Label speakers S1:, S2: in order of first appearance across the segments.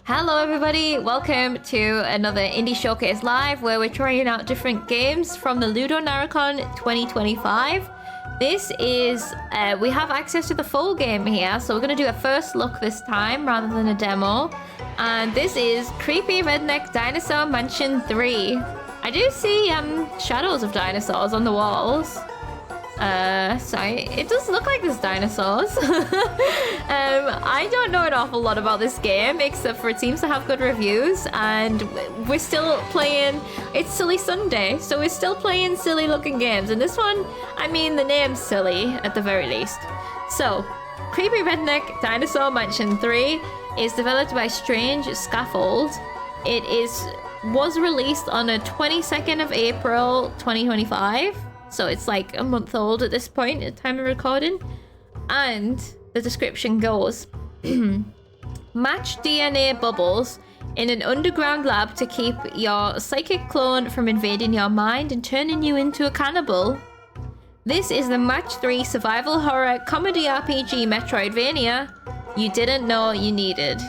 S1: Hello everybody, welcome to another Indie Showcase Live where we're trying out different games from the Ludo Naricon 2025. This is, we have access to the full game here, so we're going to do a first look this time rather than a demo. And this is Creepy Redneck Dinosaur Mansion 3. I do see shadows of dinosaurs on the walls. Sorry, it does look like there's dinosaurs. I don't know an awful lot about this game, except for it seems to have good reviews, and we're still playing, it's Silly Sunday, so we're still playing silly looking games, and this one, I mean, the name's silly, at the very least. So, Creepy Redneck Dinosaur Mansion 3 is developed by Strange Scaffold. It was released on the 22nd of April 2025. So it's like a month old at this point at the time of recording. And the description goes, match DNA bubbles in an underground lab to keep your psychic clone from invading your mind and turning you into a cannibal. This is the Match 3 survival horror comedy RPG metroidvania you didn't know you needed.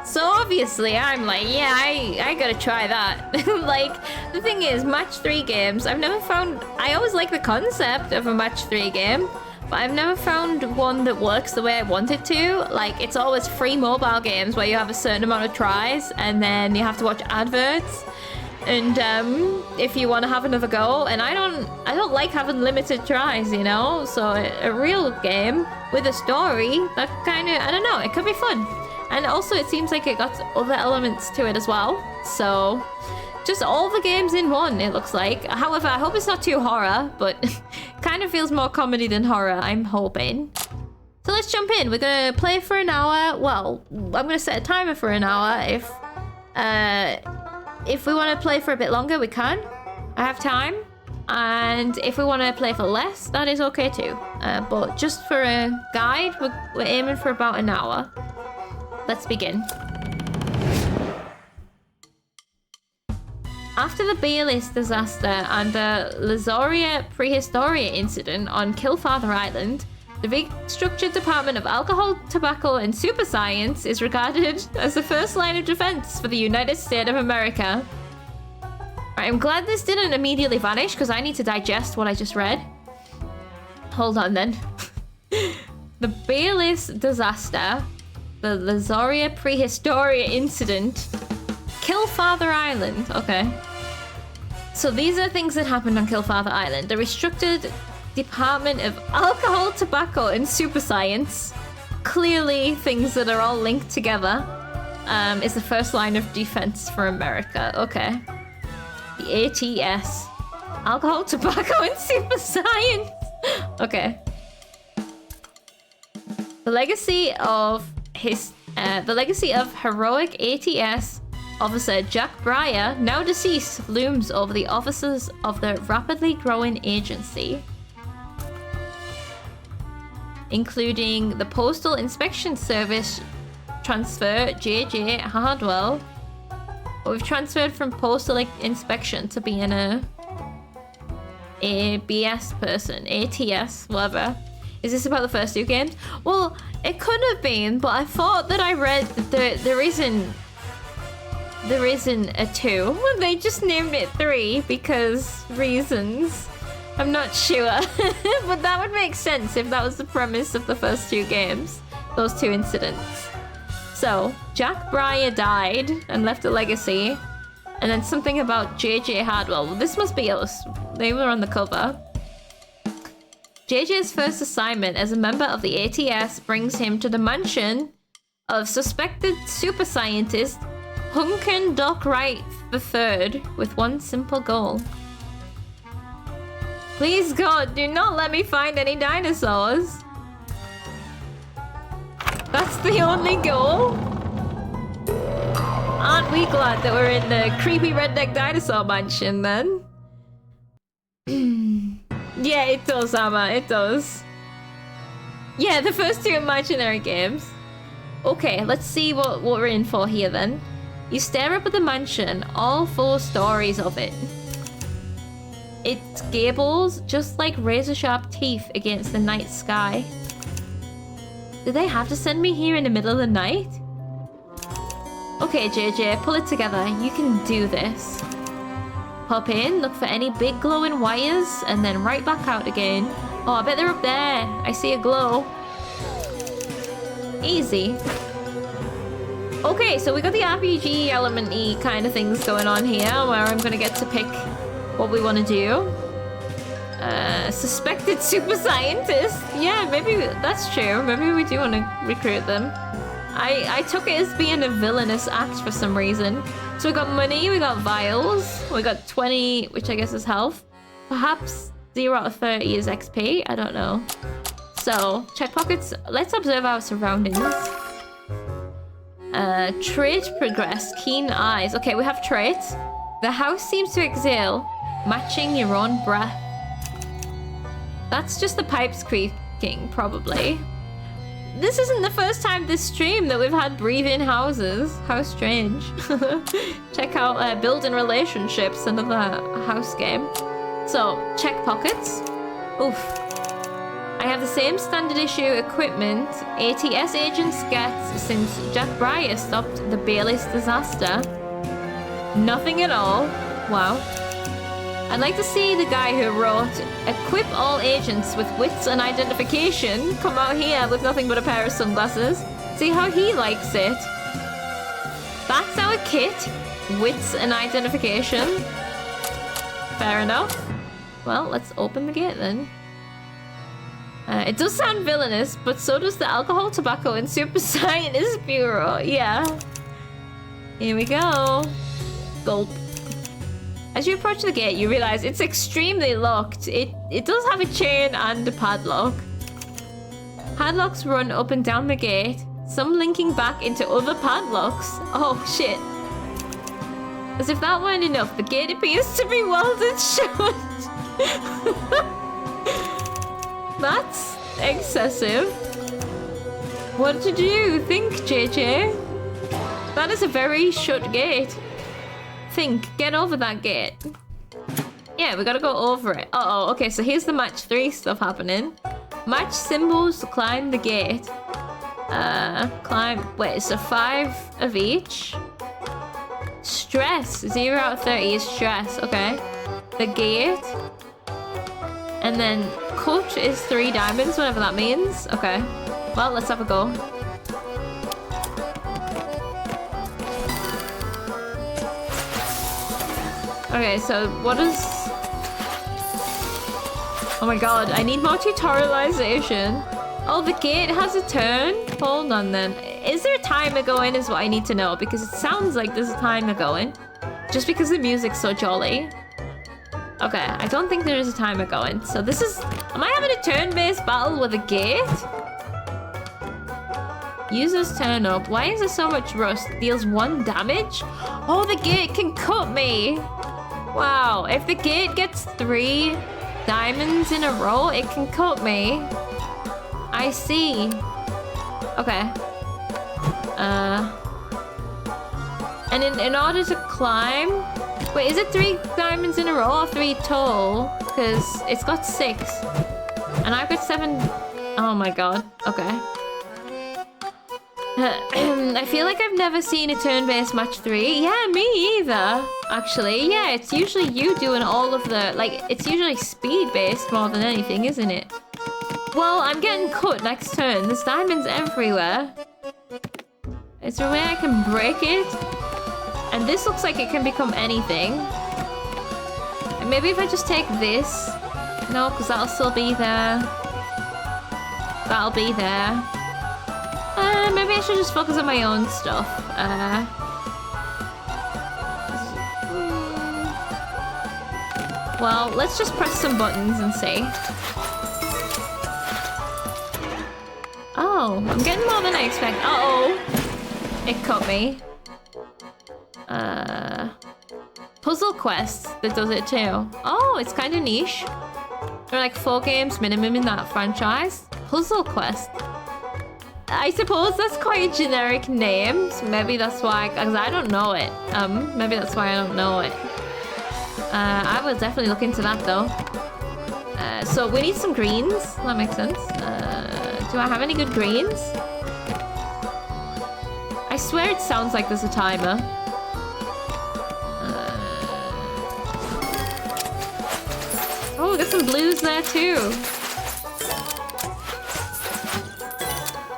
S1: So obviously I'm like, yeah, I gotta try that. Like, the thing is, Match 3 games, I've never found, I always like the concept of a Match 3 game, but I've never found one that works the way I want it to. Like, it's always free mobile games where you have a certain amount of tries and then you have to watch adverts. And if you want to have another go, and I don't like having limited tries, you know? So a real game with a story, that kind of, I don't know, it could be fun. And also it seems like it got other elements to it as well. So just all the games in one, it looks like. However, I hope it's not too horror, but kind of feels more comedy than horror, I'm hoping. So let's jump in. We're gonna play for an hour. Well, I'm gonna set a timer for an hour. If we want to play for a bit longer, we can. I have time. And if we want to play for less, that is okay too. But just for a guide, we're aiming for about an hour. Let's begin. After the Bayless disaster and the Lazoria Prehistoria incident on Killfather Island, the restructured Department of Alcohol, Tobacco, and Super Science is regarded as the first line of defense for the United States of America. I'm glad this didn't immediately vanish because I need to digest what I just read. Hold on then. The Bayless disaster, the Lazoria Prehistoria incident, Killfather Island. Okay. So these are things that happened on Killfather Island. The restricted Department of Alcohol, Tobacco, and Super Science. Clearly things that are all linked together. Is the first line of defense for America. Okay. The ATS. Alcohol, Tobacco, and Super Science. Okay. The legacy of heroic ATS officer Jack Breyer, now deceased, looms over the officers of the rapidly growing agency, including the Postal Inspection Service transfer J.J. Hardwell. We've transferred from Postal Inspection to being a BS person, ATS, whatever. Is this about the first two games? Well, it could have been, but I thought that I read that there isn't a 2. They just named it 3 because reasons. I'm not sure. But that would make sense if that was the premise of the first 2 games. Those 2 incidents. So, Jack Breyer died and left a legacy. And then something about J.J. Hardwell. Well, this must be us. They were on the cover. JJ's first assignment as a member of the ATS brings him to the mansion of suspected super scientist Hunkin Doc Wright III with one simple goal. Please God, do not let me find any dinosaurs. That's the only goal? Aren't we glad that we're in the creepy redneck dinosaur mansion then? Yeah, it does, Amma, it does. Yeah, the first 2 imaginary games. Okay, let's see what we're in for here then. You stare up at the mansion, all 4 stories of it. Its gables just like razor-sharp teeth against the night sky. Did they have to send me here in the middle of the night? Okay, JJ, pull it together. You can do this. Pop in, look for any big glowing wires, and then right back out again. Oh, I bet they're up there. I see a glow. Easy. Okay, so we got the RPG element-y kind of things going on here, where I'm gonna get to pick what we want to do. Suspected super scientist. Yeah, maybe that's true. Maybe we do want to recruit them. I took it as being a villainous act for some reason. So we got money, we got vials, we got 20, which I guess is health. Perhaps 0 out of 30 is XP, I don't know. So, check pockets. Let's observe our surroundings. Trait progress, keen eyes. Okay, we have traits. The house seems to exhale, matching your own breath. That's just the pipes creaking, probably. This isn't the first time this stream that we've had breathe-in houses. How strange. Check out building relationships, another house game. So, check pockets. Oof. I have the same standard issue equipment ATS agents get since Jack Breyer stopped the Bayless disaster. Nothing at all. Wow. I'd like to see the guy who wrote "Equip all agents with wits and identification" come out here with nothing but a pair of sunglasses. See how he likes it. That's our kit. Wits and identification. Fair enough. Well, let's open the gate then. It does sound villainous, but so does the Alcohol, Tobacco, and Super Scientist Bureau. Yeah. Here we go. Gulp. As you approach the gate, you realize it's extremely locked. It does have a chain and a padlock. Padlocks run up and down the gate, some linking back into other padlocks. Oh, shit. As if that weren't enough, the gate appears to be welded shut. That's excessive. What did you think, JJ? That is a very shut gate. Think, get over that gate. Yeah, we gotta go over it. Uh-oh, okay, so here's the match 3 stuff happening. Match symbols to climb the gate. Wait, so 5 of each. Stress, 0 out of 30 is stress, okay. The gate. And then cut is 3 diamonds, whatever that means. Okay, well, let's have a go. Okay, so what is... Oh my god, I need more tutorialization. Oh, the gate has a turn? Hold on then. Is there a timer going is what I need to know, because it sounds like there's a timer going. Just because the music's so jolly. Okay, I don't think there is a timer going. So this is... Am I having a turn-based battle with a gate? Users turn up. Why is there so much rust? Deals 1 damage? Oh, the gate can cut me! Wow, if the gate gets 3 diamonds in a row, it can cut me. I see. Okay. And in order to climb... Wait, is it 3 diamonds in a row or 3 total? Because it's got 6. And I've got 7... Oh my god. Okay. I feel like I've never seen a turn-based match 3. Yeah, me either. Actually, yeah, it's usually you doing all of the... Like, it's usually speed-based more than anything, isn't it? Well, I'm getting cut next turn. There's diamonds everywhere. Is there a way I can break it? And this looks like it can become anything. And maybe if I just take this... No, because that'll still be there. That'll be there. Maybe I should just focus on my own stuff. Well, let's just press some buttons and see. Oh, I'm getting more than I expect. Uh-oh. It cut me. Puzzle Quest that does it too. Oh, it's kind of niche. There are like 4 games minimum in that franchise. Puzzle Quest. I suppose that's quite a generic name, so maybe that's why, because I don't know it. Maybe that's why I don't know it. I will definitely look into that though. So we need some greens. That makes sense. Do I have any good greens? I I swear it sounds like there's a timer. Oh, there's some blues there too.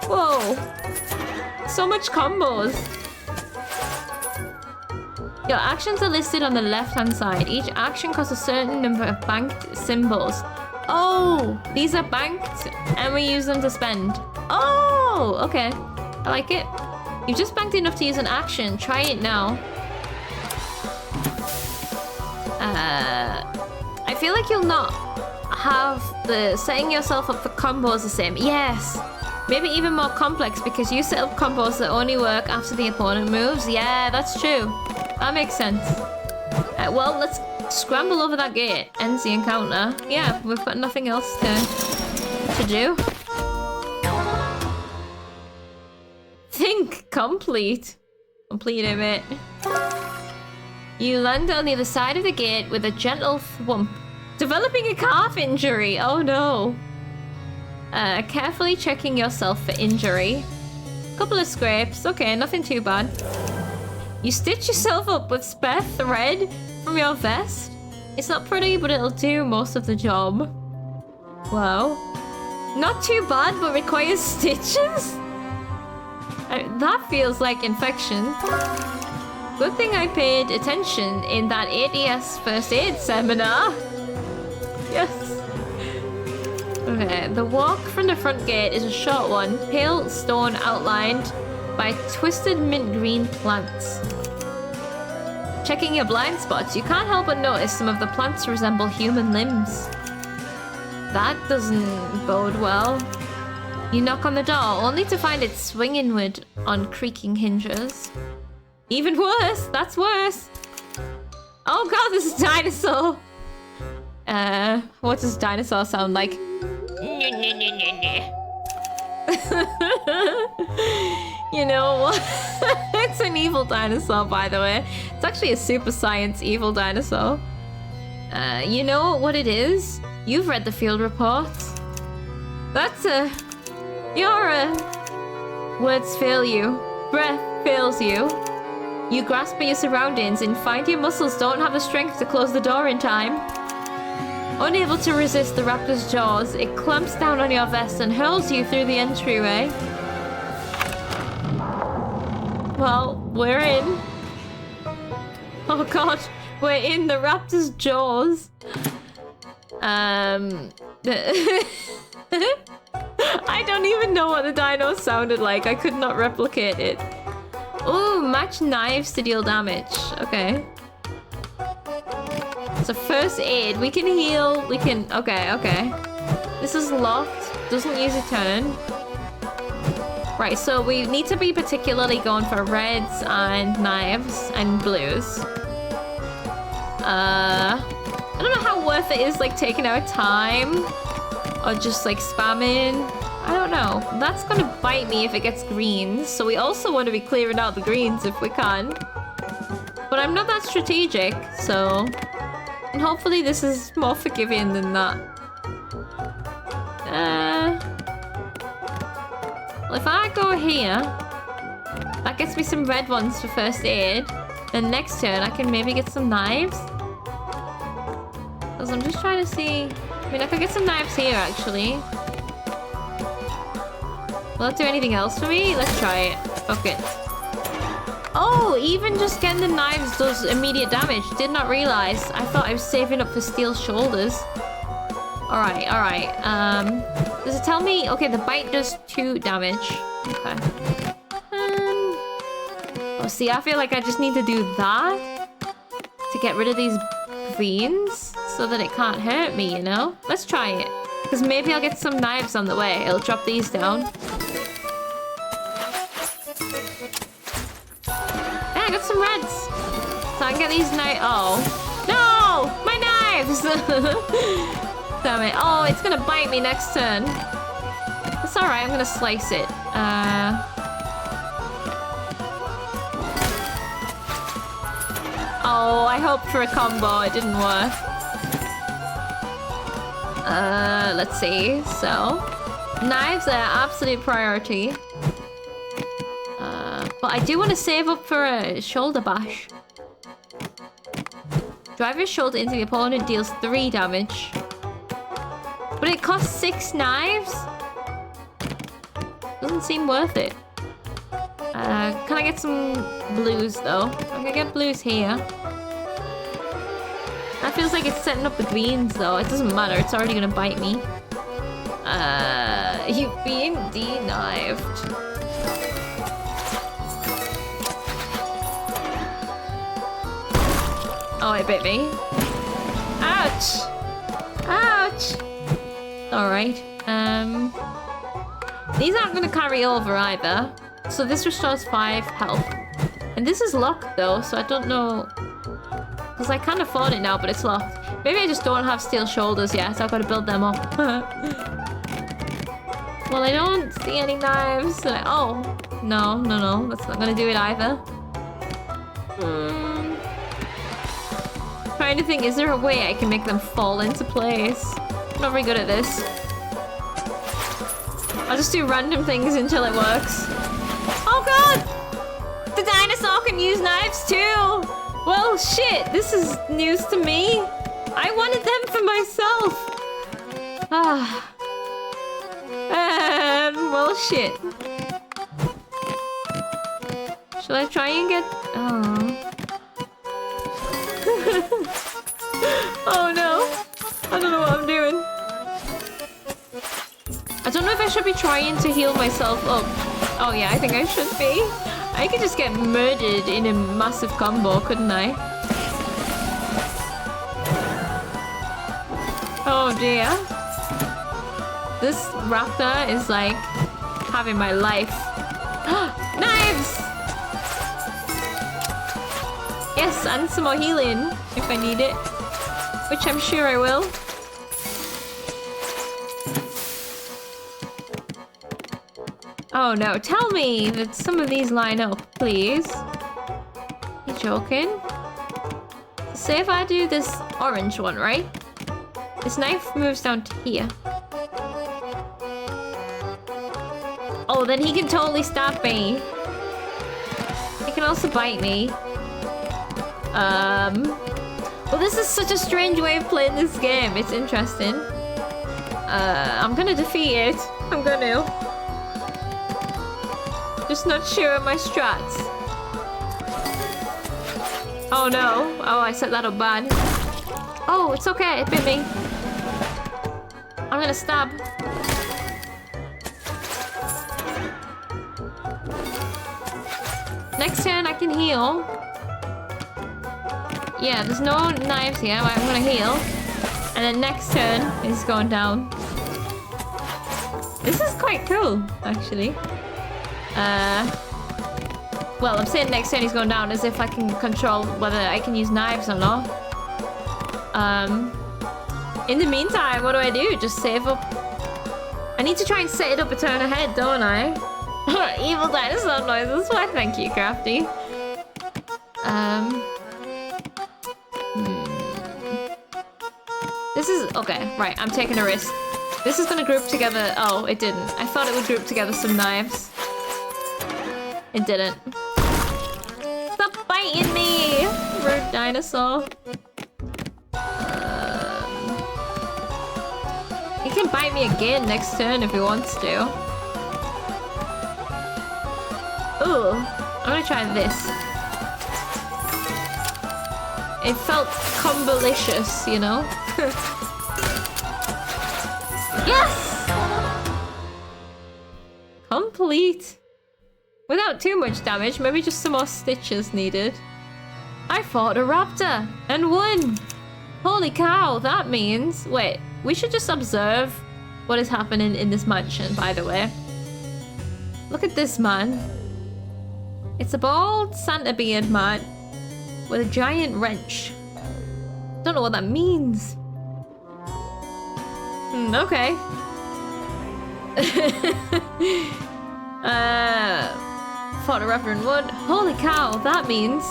S1: Whoa. So much combos. Your actions are listed on the left-hand side. Each action costs a certain number of banked symbols. Oh, these are banked and we use them to spend. Oh, okay. I like it. You've just banked enough to use an action. Try it now. I feel like you'll not have the setting yourself up for combos the same. Yes. Maybe even more complex because you set up combos that only work after the opponent moves. Yeah, that's true. That makes sense. Well, let's scramble over that gate. Ends the encounter. Yeah, we've got nothing else to do. Think complete. Completed it. You land on the other side of the gate with a gentle thwomp. Developing a calf injury. Oh no. Carefully checking yourself for injury. Couple of scrapes. Okay, nothing too bad. You stitch yourself up with spare thread from your vest. It's not pretty, but it'll do most of the job. Wow. Not too bad, but requires stitches? That feels like infection. Good thing I paid attention in that ADS first aid seminar. Yes. Okay, the walk from the front gate is a short one. Pale stone outlined by twisted mint green plants. Checking your blind spots, you can't help but notice some of the plants resemble human limbs. That doesn't bode well. You knock on the door, only to find it swing inward on creaking hinges. Even worse, that's worse. Oh god, this is a dinosaur. What does dinosaur sound like? You know what? It's an evil dinosaur, by the way. It's actually a super science evil dinosaur. You know what it is? You've read the field reports. Words fail you. Breath fails you. You grasp at your surroundings and find your muscles don't have the strength to close the door in time. Unable to resist the raptor's jaws, it clamps down on your vest and hurls you through the entryway. Well, we're in. Oh god, we're in the raptor's jaws. I don't even know what the dino sounded like. I could not replicate it. Ooh, match knives to deal damage. Okay. So first aid. We can heal. We can... Okay. This is locked. Doesn't use a turn. Right, so we need to be particularly going for reds and knives and blues. I don't know how worth it is, like, taking our time. Or just, like, spamming. I don't know. That's gonna bite me if it gets greens. So we also want to be clearing out the greens if we can. But I'm not that strategic, so... And hopefully this is more forgiving than that. Well, if I go here... That gets me some red ones for first aid. Then next turn I can maybe get some knives. Because I'm just trying to see... I mean, I could get some knives here, actually. Will that do anything else for me? Let's try it. Fuck it. Oh, even just getting the knives does immediate damage. Did not realize. I thought I was saving up for steel shoulders. Alright. Does it tell me? Okay, the bite does 2 damage. Okay. Oh, see, I feel like I just need to do that to get rid of these greens so that it can't hurt me, you know? Let's try it. Because maybe I'll get some knives on the way. It'll drop these down. Yeah, I got some reds. So I can get these knives. Oh. No! My knives! Damn it. Oh, it's gonna bite me next turn. It's alright, I'm gonna slice it. Oh, I hoped for a combo. It didn't work. Let's see. So, knives are absolute priority. But I do want to save up for a shoulder bash. Drive your shoulder into the opponent, deals 3 damage. But it costs 6 knives? Doesn't seem worth it. Can I get some blues though? I'm gonna get blues here. That feels like it's setting up the greens though. It doesn't matter, it's already gonna bite me. You've been de-knifed. Oh, it bit me. Ouch! Ouch! Alright. These aren't gonna carry over either. So this restores 5 health. And this is locked though, so I don't know. Because I can afford it now, but it's locked. Maybe I just don't have steel shoulders yet, so I've got to build them up. Well, I don't see any knives. Oh, no, that's not gonna do it either. Trying to think, is there a way I can make them fall into place? I'm not very good at this. I'll just do random things until it works. Oh god! The dinosaur can use knives too! Well, shit, this is news to me. I wanted them for myself. Well, shit. Should I try and get... Oh. Oh no. I don't know what I'm doing. I don't know if I should be trying to heal myself up. Oh yeah, I think I should be. I could just get murdered in a massive combo, couldn't I? Oh dear. This raptor is like having my life. Knives! Yes, and some more healing if I need it. Which I'm sure I will. Oh no, tell me that some of these line up, please. You joking? Say if I do this orange one, right? This knife moves down to here. Oh, then he can totally stab me. He can also bite me. Well, this is such a strange way of playing this game. It's interesting. I'm gonna defeat it. I'm gonna. Just not sure of my strats. Oh no. Oh, I set that up bad. Oh, it's okay. It bit me. I'm gonna stab. Next turn I can heal. Yeah, there's no knives here. I'm gonna heal. And then next turn is going down. This is quite cool, actually. Well, I'm saying next turn he's going down as if I can control whether I can use knives or not. In the meantime, what do I do? Just save up. I need to try and set it up a turn ahead, don't I? Evil dinosaur noises. Why, thank you, Crafty. This is... Okay, right. I'm taking a risk. This is gonna group together... Oh, it didn't. I thought it would group together some knives. It didn't. Stop biting me! Rude dinosaur. He can bite me again next turn if he wants to. Ooh. I'm gonna try this. It felt combolicious, you know? Yes! Complete. Without too much damage, maybe just some more stitches needed. I fought a raptor and won! Holy cow, that means... Wait, we should just observe what is happening in this mansion, by the way. Look at this man. It's a bald Santa beard man with a giant wrench. Don't know what that means. Okay. Fought a Reverend Wood. Holy cow, that means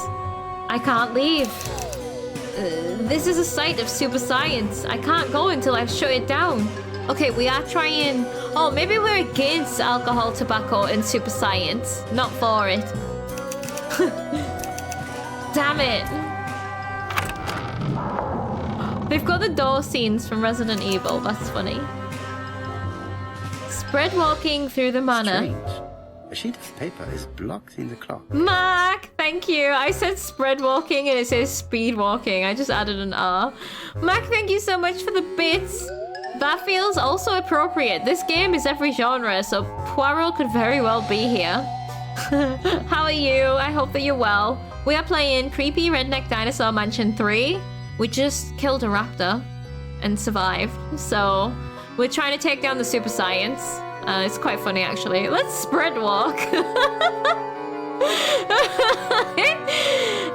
S1: I can't leave. This is a site of super science. I can't go until I've shut it down. Okay, we are trying... Oh, maybe we're against alcohol, tobacco, and super science. Not for it. Damn it. They've got the door scenes from Resident Evil. That's funny. Spread walking through the manor.
S2: Strange. A sheet of paper is blocked in the clock.
S1: Mark, thank you. I said spread walking and it says speed walking. I just added an R. Mark, thank you so much for the bits. That feels also appropriate. This game is every genre, so Poirot could very well be here. How are you? I hope that you're well. We are playing Creepy Redneck Dinosaur Mansion 3. We just killed a raptor and survived. So we're trying to take down the super science. It's quite funny, actually. Let's spread walk.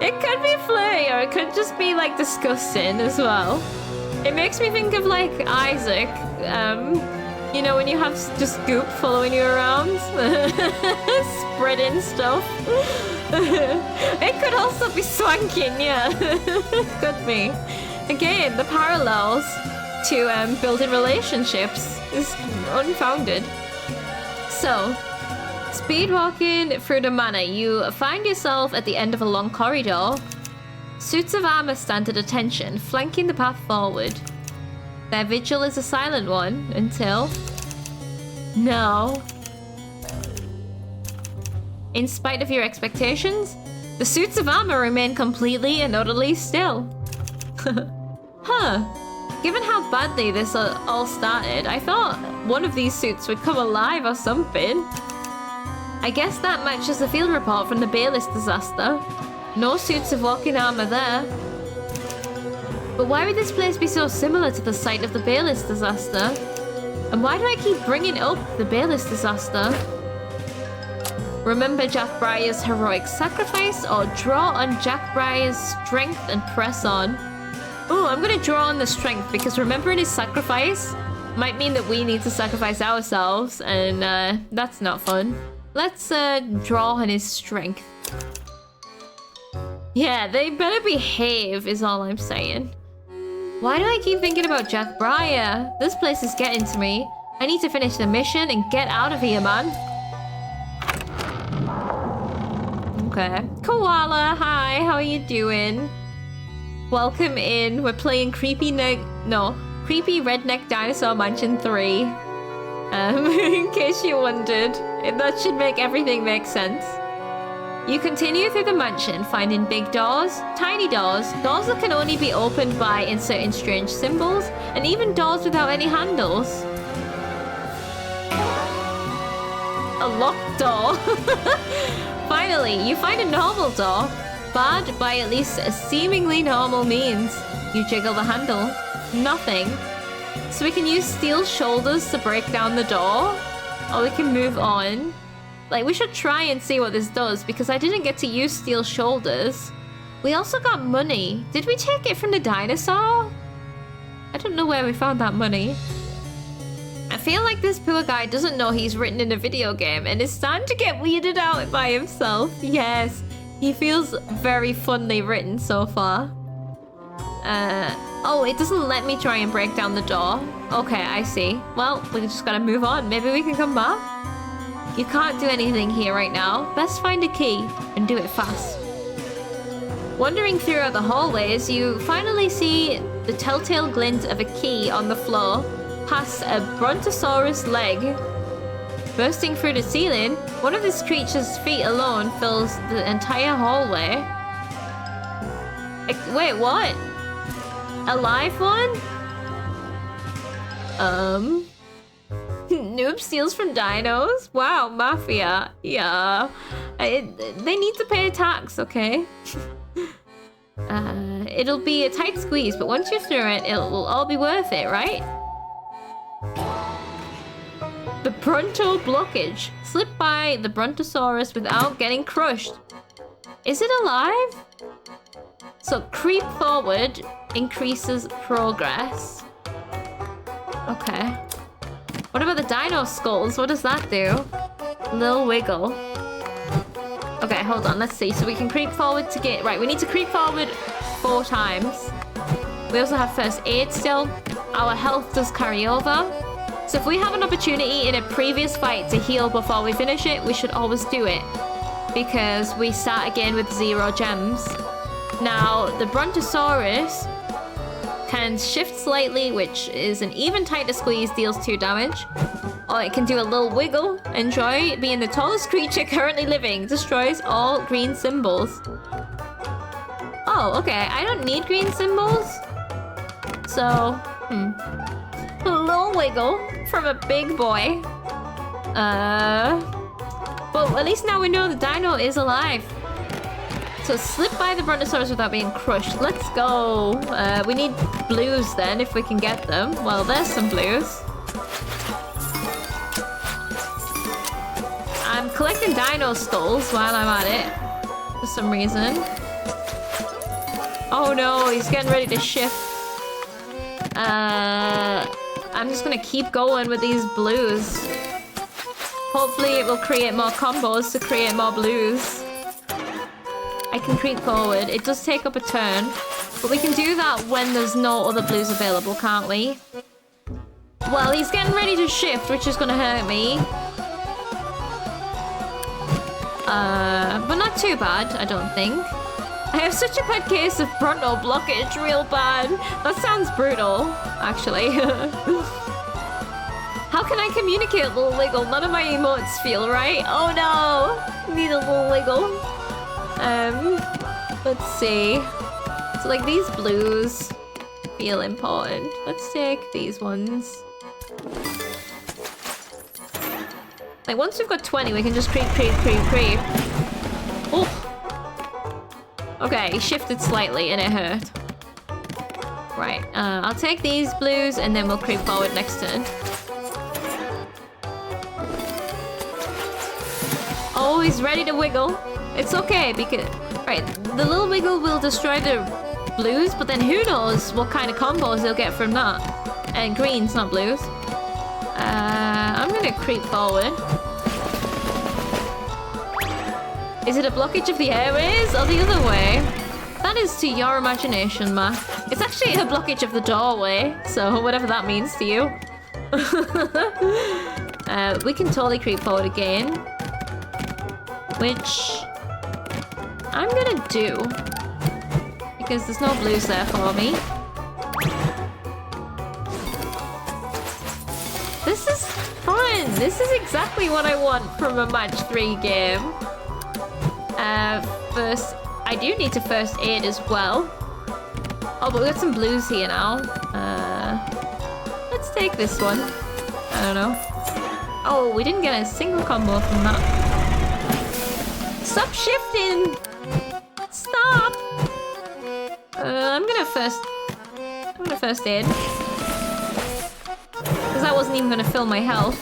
S1: it could be flirty, or it could just be, like, disgusting as well. It makes me think of, like, Isaac. You know, when you have just goop following you around. Spreading stuff. It could also be swanking, yeah. Could be. Again, the parallels to building relationships is unfounded. So, speed walking through the manor, you find yourself at the end of a long corridor. Suits of armor stand at attention, flanking the path forward. Their vigil is a silent one until... No. In spite of your expectations, the suits of armor remain completely and utterly still. Huh. Given how badly this all started, I thought one of these suits would come alive or something. I guess that matches the field report from the Bayless disaster. No suits of walking armor there. But why would this place be so similar to the site of the Bayless disaster? And why do I keep bringing up the Bayless disaster? Remember Jack Breyer's heroic sacrifice, or draw on Jack Breyer's strength and press on? Oh, I'm gonna draw on the strength, because remembering his sacrifice might mean that we need to sacrifice ourselves, and that's not fun. Let's draw on his strength. Yeah, they better behave, is all I'm saying. Why do I keep thinking about Jack Breyer? This place is getting to me. I need to finish the mission and get out of here, man. Okay. Koala, hi, how are you doing? Welcome in. We're playing Creepy Redneck Dinosaur Mansion 3. In case you wondered. That should make everything make sense. You continue through the mansion, finding big doors, tiny doors, doors that can only be opened by inserting strange symbols, and even doors without any handles. A locked door. Finally, you find a normal door, barred by at least a seemingly normal means. You jiggle the handle. Nothing. So we can use steel shoulders to break down the door, or we can move on. Like, we should try and see what this does, because I didn't get to use steel shoulders. We also got money. Did we take it from the dinosaur? I don't know where we found that money. I feel like this poor guy doesn't know he's written in a video game and is starting to get weirded out by himself. Yes, he feels very funny written so far. Oh, it doesn't let me try and break down the door. Okay, I see. Well, we just gotta move on. Maybe we can come back? You can't do anything here right now. Best find a key and do it fast. Wandering throughout the hallways, you finally see the telltale glint of a key on the floor past a brontosaurus leg. Bursting through the ceiling, one of this creature's feet alone fills the entire hallway. Wait, what? A live one? Noob steals from dinos? Wow, mafia. Yeah. They need to pay tax, okay? It'll be a tight squeeze, but once you're through it, it will all be worth it, right? The Bronto blockage. Slip by the Brontosaurus without getting crushed. Is it alive? So creep forward increases progress. Okay. What about the dino skulls? What does that do? Little wiggle. Okay, hold on. Let's see. So we can creep forward to get... Right, we need to creep forward 4 times. We also have first aid still. Our health does carry over. So if we have an opportunity in a previous fight to heal before we finish it, we should always do it. because we start again with 0 gems. Now, the Brontosaurus can shift slightly, which is an even tighter squeeze, deals 2 damage. Or it can do a little wiggle. Enjoy being the tallest creature currently living. Destroys all green symbols. Oh, okay. I don't need green symbols. So, a little wiggle from a big boy. But at least now we know the dino is alive. So slip by the Brontosaurus without being crushed. Let's go. We need blues then, if we can get them. Well, there's some blues. I'm collecting dino skulls while I'm at it. For some reason. Oh no, he's getting ready to shift. I'm just gonna keep going with these blues. Hopefully it will create more combos to create more blues. I can creep forward. It does take up a turn. But we can do that when there's no other blues available, can't we? Well, he's getting ready to shift, which is gonna hurt me. But not too bad, I don't think. I have such a bad case of Bronto blockage, real bad. That sounds brutal, actually. How can I communicate, little wiggle? None of my emotes feel right. Oh no! Need a little wiggle. Let's see. So like these blues feel important. Let's take these ones. Like once we've got 20, we can just creep. Oh! Okay, he shifted slightly and it hurt. Right, I'll take these blues and then we'll creep forward next turn. Oh, he's ready to wiggle. It's okay because... Right, the little wiggle will destroy the blues, but then who knows what kind of combos they'll get from that. And greens, not blues. I'm gonna creep forward. Is it a blockage of the airways or the other way? That is to your imagination, Ma. It's actually a blockage of the doorway, so whatever that means to you. We can totally creep forward again. Which I'm gonna do. Because there's no blues there for me. This is fun. This is exactly what I want from a match 3 game. First, I do need to first aid as well. Oh, but we got some blues here now. Let's take this one. I don't know. Oh, we didn't get a single combo from that. Stop shifting! Stop! I'm gonna first aid. Because I wasn't even gonna fill my health.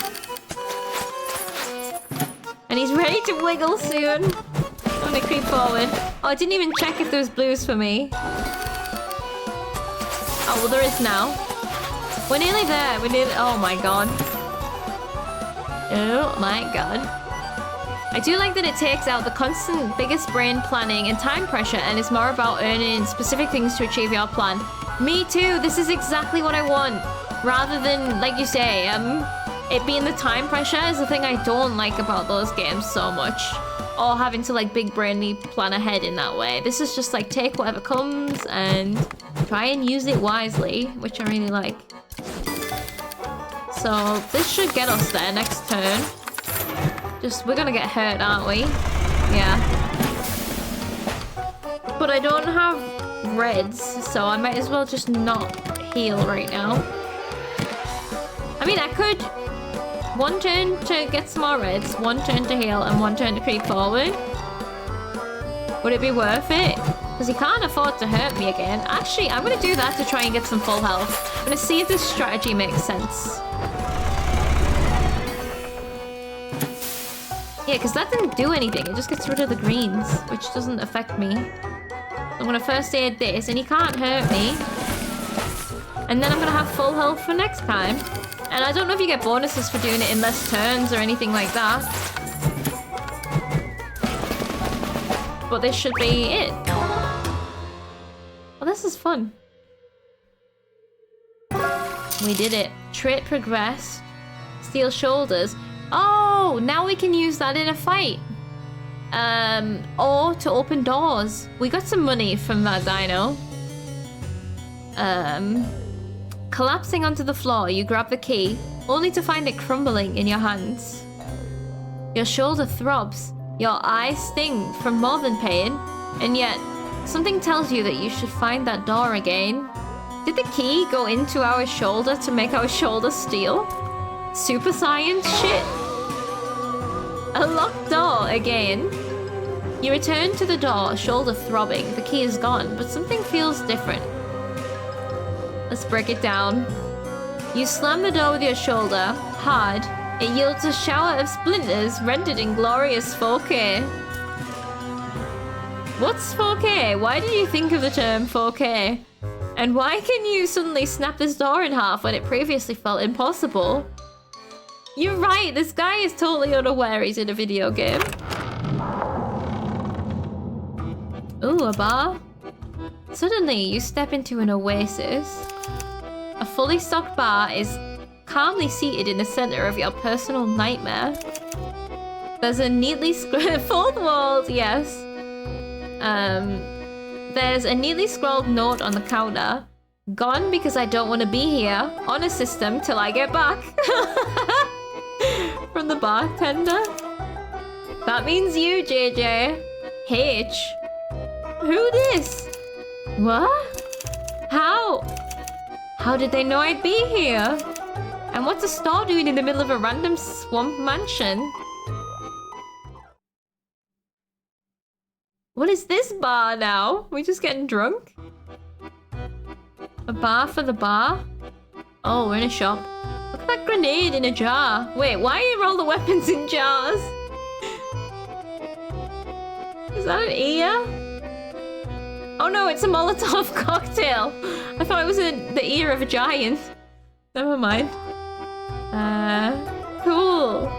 S1: And he's ready to wiggle soon. I'm gonna creep forward. Oh, I didn't even check if there was blues for me. Oh, well there is now. We're nearly there. Oh my god. Oh my god. I do like that it takes out the constant biggest brain planning and time pressure and is more about earning specific things to achieve your plan. Me too. This is exactly what I want. Rather than, like you say, it being the time pressure is the thing I don't like about those games so much. Or having to like big brainly plan ahead in that way. This is just like take whatever comes and try and use it wisely, which I really like. So this should get us there next turn. Just, we're gonna get hurt, aren't we? Yeah. But I don't have reds, so I might as well just not heal right now. I mean, I could... 1 turn to get some more reds, 1 turn to heal, and 1 turn to creep forward. Would it be worth it? Because he can't afford to hurt me again. Actually, I'm gonna do that to try and get some full health. I'm gonna see if this strategy makes sense. Yeah, because that didn't do anything. It just gets rid of the greens, which doesn't affect me. I'm gonna first aid this, and he can't hurt me. And then I'm gonna have full health for next time. And I don't know if you get bonuses for doing it in less turns or anything like that. But this should be it. Well, this is fun. We did it. Trait progressed. Steel shoulders. Oh, now we can use that in a fight. Or to open doors. We got some money from that dino. Collapsing onto the floor, you grab the key, only to find it crumbling in your hands. Your shoulder throbs, your eyes sting from more than pain, and yet something tells you that you should find that door again. Did the key go into our shoulder to make our shoulder steel? Super science shit? A locked door again. You return to the door, shoulder throbbing. The key is gone, but something feels different. Let's break it down. You slam the door with your shoulder, hard. It yields a shower of splinters rendered in glorious 4K. What's 4K? Why did you think of the term 4K? And why can you suddenly snap this door in half when it previously felt impossible? You're right, this guy is totally unaware he's in a video game. Ooh, a bar. Suddenly, you step into an oasis. A fully stocked bar is calmly seated in the center of your personal nightmare. There's a neatly fourth wall, yes. There's a neatly scrawled note on the counter. Gone because I don't want to be here. On a system till I get back. From the bartender. That means you, JJ. H. Who this? What? How? How did they know I'd be here? And what's a star doing in the middle of a random swamp mansion? What is this bar now? We just getting drunk? A bar for the bar? Oh, we're in a shop. Look at that grenade in a jar. Wait, why are all the weapons in jars? Is that an ear? Oh no, it's a Molotov cocktail. I thought it was the ear of a giant. Never mind. Cool.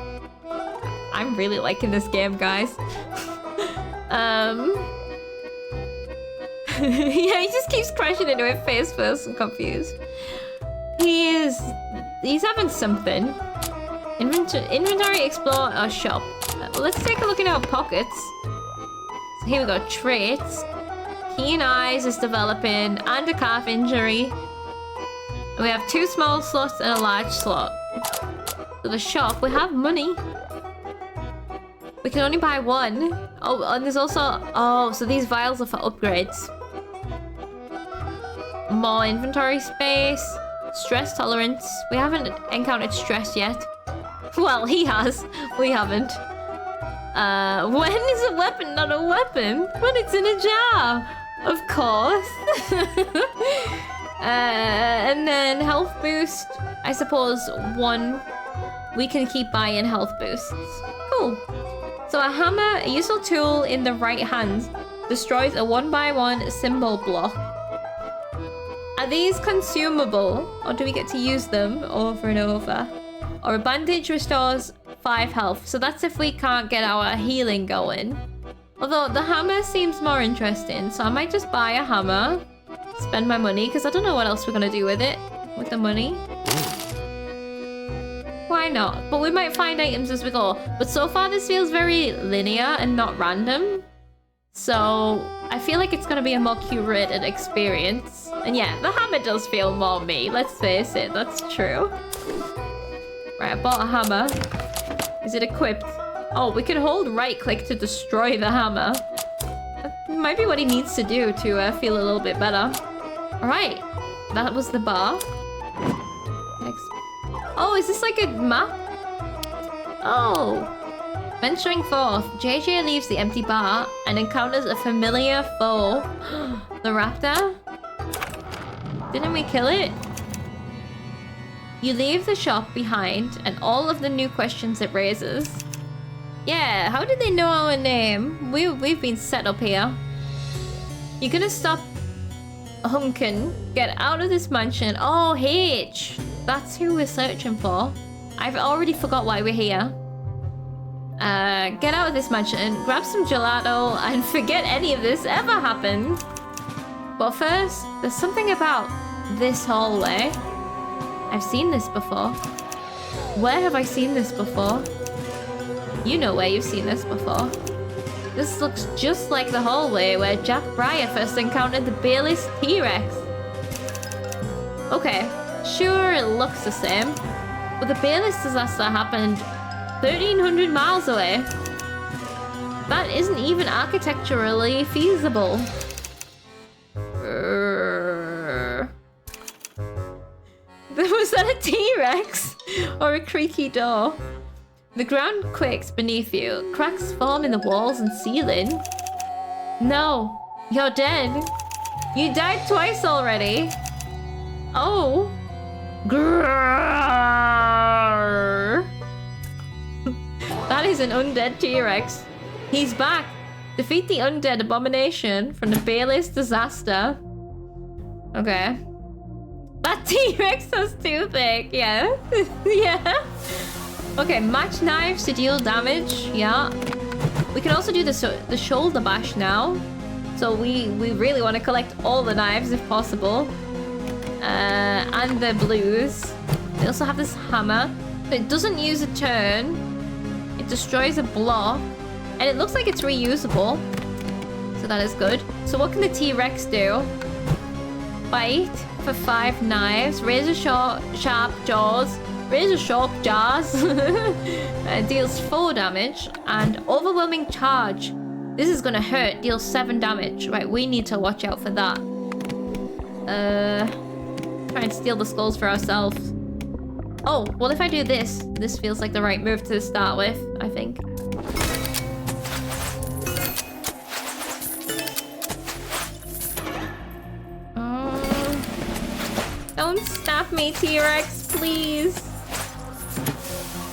S1: I'm really liking this game, guys. Yeah, he just keeps crashing into it face first. I'm confused. He's having something. Inventory, explore, or shop. Let's take a look in our pockets. So here we go, traits. Keen eyes is developing, and a calf injury. And we have 2 small slots and a large slot. So the shop, we have money. We can only buy 1. Oh, and there's also... Oh, so these vials are for upgrades. More inventory space. Stress tolerance. We haven't encountered stress yet. Well, he has. We haven't. When is a weapon not a weapon? When it's in a jar. Of course. And then health boost. I suppose 1. We can keep buying health boosts. Cool. So a hammer, a useful tool in the right hand, destroys a 1x1 symbol block. Are these consumable, or do we get to use them over and over? Or a bandage restores 5 health. So that's if we can't get our healing going. Although the hammer seems more interesting, so I might just buy a hammer, spend my money, because I don't know what else we're going to do with it, with the money. Why not? But we might find items as we go. But so far this feels very linear and not random. So I feel like it's going to be a more curated experience. And yeah, the hammer does feel more me. Let's face it, that's true. Right, I bought a hammer. Is it equipped? Oh, we can hold right click to destroy the hammer. That might be what he needs to do to feel a little bit better. Alright, that was the bar. Next. Oh, is this like a map? Oh. Venturing forth, JJ leaves the empty bar and encounters a familiar foe. The raptor? Didn't we kill it? You leave the shop behind and all of the new questions it raises. Yeah, how did they know our name? We've been set up here. You're gonna stop hunkin'. Get out of this mansion. Oh, H. That's who we're searching for. I've already forgot why we're here. Get out of this mansion, grab some gelato, and forget any of this ever happened. But first, there's something about this hallway. I've seen this before. Where have I seen this before? You know where you've seen this before. This looks just like the hallway where Jack Breyer first encountered the Bayless T-Rex. Okay, sure it looks the same, but the Bayless disaster happened 1,300 miles away. That isn't even architecturally feasible. Was that a T-Rex? Or a creaky door? The ground quakes beneath you. Cracks form in the walls and ceiling. No, you're dead. You died twice already. Oh. Grrr. That is an undead T-Rex. He's back. Defeat the undead abomination from the Bayless disaster. Okay. That T-Rex was too thick. Yeah. Yeah. Okay, match knives to deal damage. Yeah. We can also do the shoulder bash now. So we really want to collect all the knives if possible. And the blues. We also have this hammer. It doesn't use a turn. It destroys a block. And it looks like it's reusable. So that is good. So what can the T-Rex do? Bite for 5 knives. Razor sharp jaws. Razor sharp jaws. Deals 4 damage. And overwhelming charge. This is gonna hurt. Deals 7 damage. Right, we need to watch out for that. Try and steal the skulls for ourselves. Oh, well if I do this, this feels like the right move to start with, I think. Don't stab me, T-Rex, please.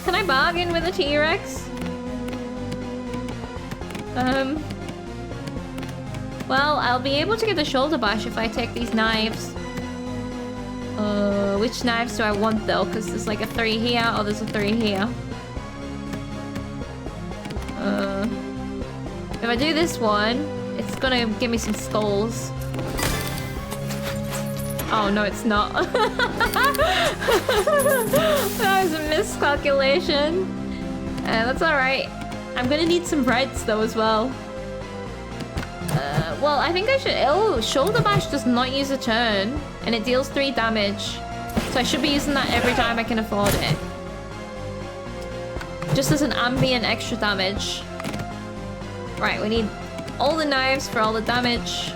S1: Can I bargain with a T-Rex? Well, I'll be able to get the shoulder bash if I take these knives. Which knives do I want though? Because there's like a 3 here, or there's a 3 here. If I do this one, it's gonna give me some skulls. Oh, no, it's not. That was a miscalculation. That's alright. I'm gonna need some reds, though, as well. Well, I think I should... Oh, Shoulder Bash does not use a turn. And it deals 3 damage. So I should be using that every time I can afford it. Just as an ambient extra damage. Right, we need all the knives for all the damage.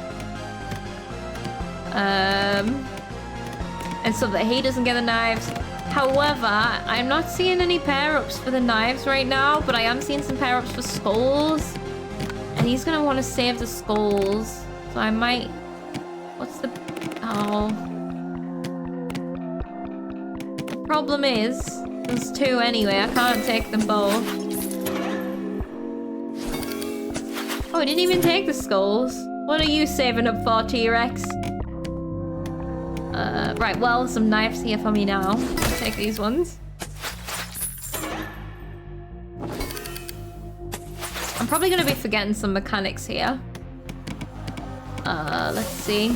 S1: And so that he doesn't get the knives. However, I'm not seeing any pair-ups for the knives right now, but I am seeing some pair-ups for skulls. And he's gonna want to save the skulls. So I might... What's the... Oh. The problem is, there's 2 anyway. I can't take them both. Oh, I didn't even take the skulls. What are you saving up for, T-Rex? Right, well, some knives here for me now. I'll take these ones. I'm probably going to be forgetting some mechanics here. Let's see.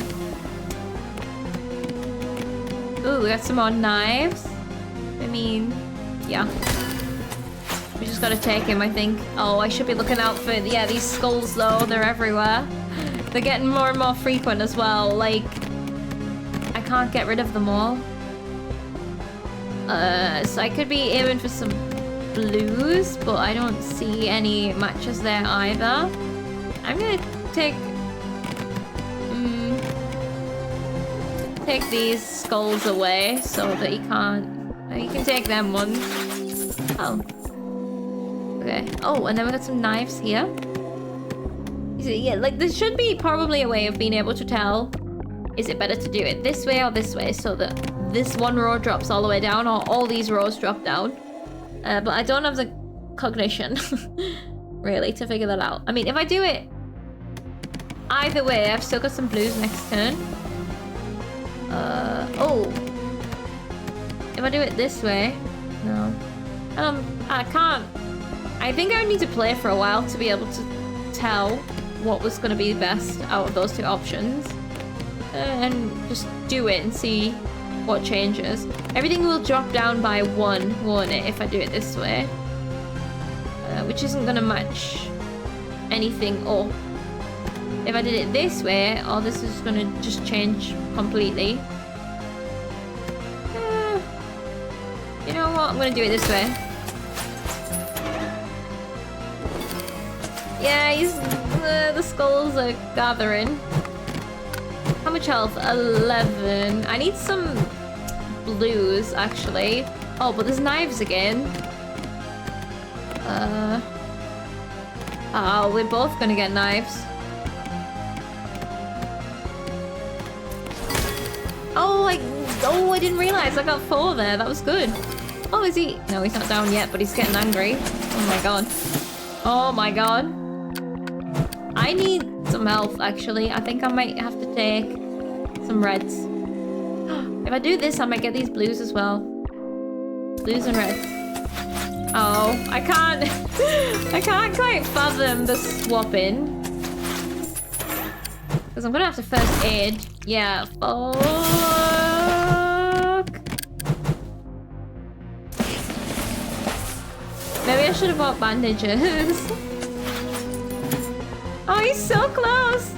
S1: Ooh, we got some more knives. I mean, yeah. We just got to take him, I think. Oh, I should be looking out for... Yeah, these skulls, though. They're everywhere. They're getting more and more frequent as well. Like... I can't get rid of them all. So I could be aiming for some blues, but I don't see any matches there either. I'm gonna take... take these skulls away so that he can't... You can take them ones. Oh. Okay. Oh, and then we got some knives here. Yeah, like there should be probably a way of being able to tell, is it better to do it this way or this way, so that this one row drops all the way down, or all these rows drop down. But I don't have the cognition, really, to figure that out. I mean, if I do it either way, I've still got some blues next turn. Oh. If I do it this way, no. I can't. I think I would need to play for a while to be able to tell what was going to be best out of those 2 options. And just do it and see what changes. Everything will drop down by 1, won't it, if I do it this way? Which isn't going to match anything up. If I did it this way, oh, this is gonna just change completely. You know what? I'm gonna do it this way. Yeah, the skulls are gathering. How much health? 11. I need some blues, actually. Oh, but there's knives again. Oh, we're both gonna get knives. Oh, I didn't realize I got 4 there. That was good. Oh, is he? No, he's not down yet, but he's getting angry. Oh my god. Oh my god. I need some health, actually. I think I might have to take some reds. If I do this, I might get these blues as well. Blues and reds. Oh, I can't... I can't quite fathom the swapping. Because I'm gonna have to first aid. Yeah, fuck. Maybe I should have bought bandages. Oh, he's so close!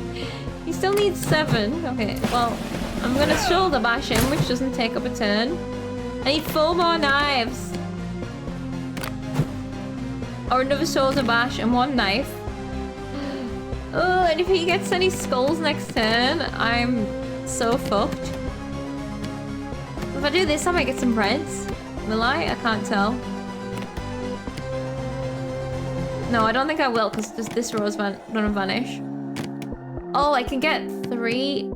S1: He still needs 7. Okay, well, I'm gonna shoulder bash him, which doesn't take up a turn. I need 4 more knives. Or another shoulder bash and 1 knife. Oh, and if he gets any skulls next turn, I'm so fucked. If I do this, I might get some reds. Will I? I can't tell. No, I don't think I will, because this row's gonna vanish. Oh, I can get 3.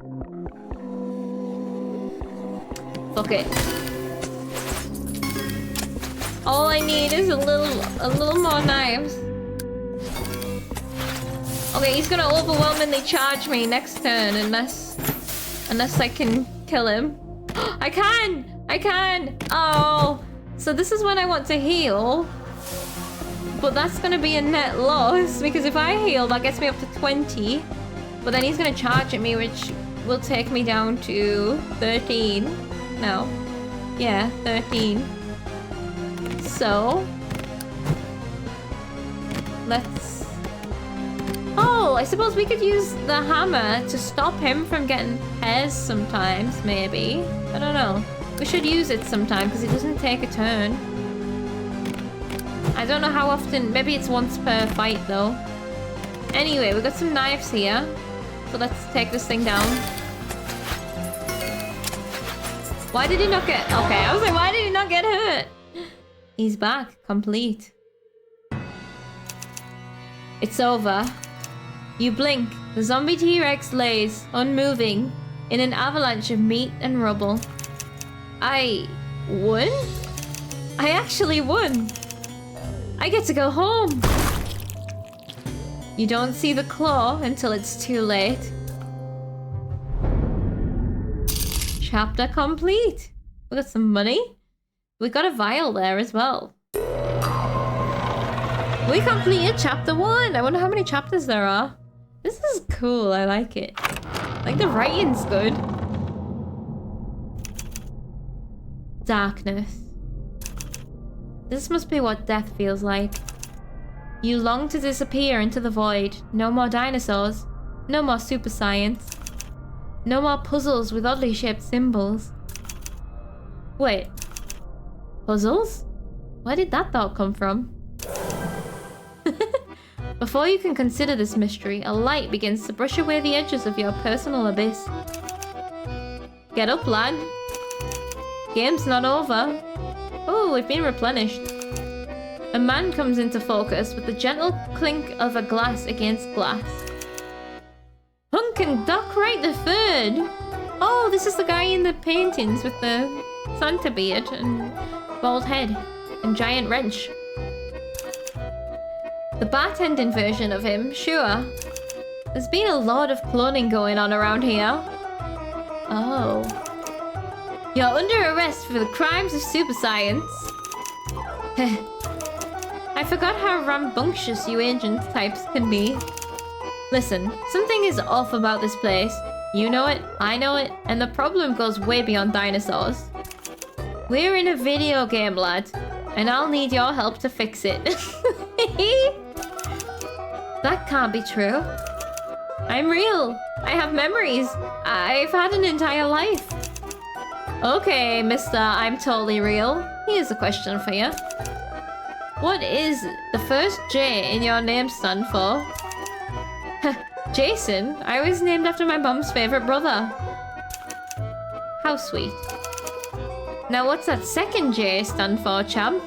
S1: Fuck it. All I need is a little more knives. Okay, he's gonna overwhelmingly charge me next turn unless I can kill him. I can! I can! Oh! So this is when I want to heal. But that's gonna be a net loss, because if I heal, that gets me up to 20. But then he's gonna charge at me, which will take me down to 13. No. Yeah, 13. So... let's... Oh, I suppose we could use the hammer to stop him from getting pairs sometimes, maybe. I don't know. We should use it sometime, because it doesn't take a turn. I don't know how often. Maybe it's once per fight, though. Anyway, we've got some knives here. So let's take this thing down. Why did he not get... Okay, I was like, why did he not get hurt? He's back. Complete. It's over. You blink. The zombie T-Rex lays, unmoving, in an avalanche of meat and rubble. I won? I actually won. I get to go home. You don't see the claw until it's too late. Chapter complete. We got some money. We got a vial there as well. We completed chapter 1. I wonder how many chapters there are. This is cool. I like it. Like the writing's good. Darkness. This must be what death feels like. You long to disappear into the void. No more dinosaurs. No more super science. No more puzzles with oddly shaped symbols. Wait. Puzzles? Where did that thought come from? Before you can consider this mystery, a light begins to brush away the edges of your personal abyss. Get up, lad. Game's not over. Oh, we've been replenished. A man comes into focus with the gentle clink of a glass against glass. Hunk and Doc Wright the Third. Oh, this is the guy in the paintings with the Santa beard and bald head and giant wrench. The bartending version of him, sure. There's been a lot of cloning going on around here. Oh. You're under arrest for the crimes of super science. I forgot how rambunctious you agent types can be. Listen, something is off about this place. You know it, I know it, and the problem goes way beyond dinosaurs. We're in a video game, lad, and I'll need your help to fix it. That can't be true. I'm real. I have memories. I've had an entire life. Okay, Mr. I'm totally real. Here's a question for you. What is the first J in your name stand for? Jason. I was named after my mom's favorite brother. How sweet. Now what's that second J stand for, champ?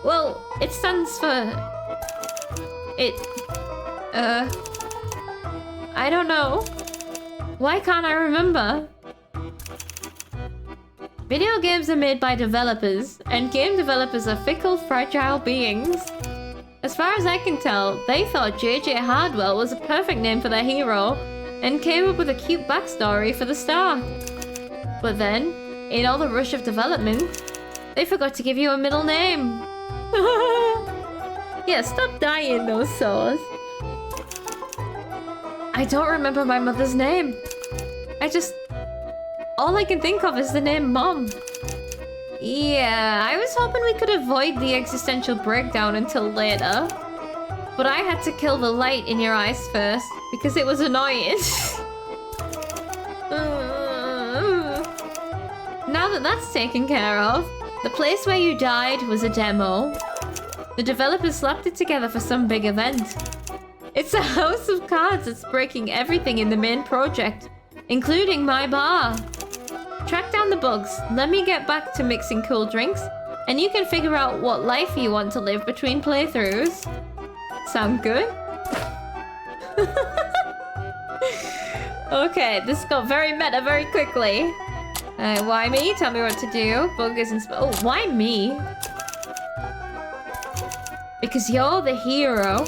S1: Well, it stands for... I don't know. Why can't I remember? Video games are made by developers, and game developers are fickle, fragile beings. As far as I can tell, they thought JJ Hardwell was a perfect name for their hero, and came up with a cute backstory for the star. But then, in all the rush of development, they forgot to give you a middle name. Yeah, stop dying, those souls. I don't remember my mother's name. All I can think of is the name Mom. Yeah, I was hoping we could avoid the existential breakdown until later. But I had to kill the light in your eyes first, because it was annoying. Now that that's taken care of, the place where you died was a demo. The developers slapped it together for some big event. It's a house of cards that's breaking everything in the main project, including my bar. Track down the bugs, let me get back to mixing cool drinks, and you can figure out what life you want to live between playthroughs. Sound good? Okay, this got very meta very quickly. Why me? Tell me what to do. Bug isn't... Oh, why me? Because you're the hero.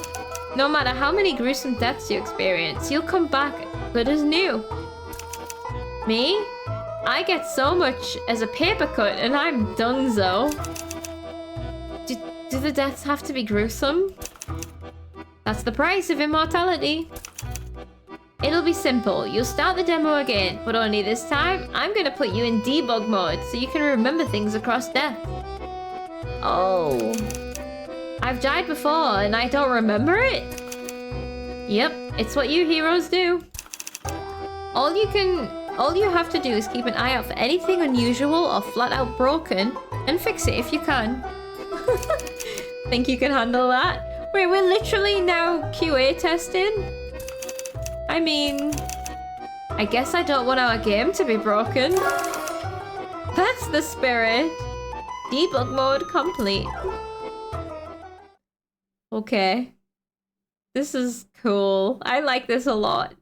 S1: No matter how many gruesome deaths you experience, you'll come back good as new. Me? I get so much as a paper cut and I'm donezo. Do the deaths have to be gruesome? That's the price of immortality. It'll be simple. You'll start the demo again, but only this time, I'm gonna put you in debug mode so you can remember things across death. Oh. I've died before and I don't remember it? Yep, it's what you heroes do. All you have to do is keep an eye out for anything unusual or flat out broken and fix it if you can. Think you can handle that? Wait, we're literally now QA testing? I mean, I guess I don't want our game to be broken. That's the spirit. Debug mode complete. Okay. This is cool. I like this a lot.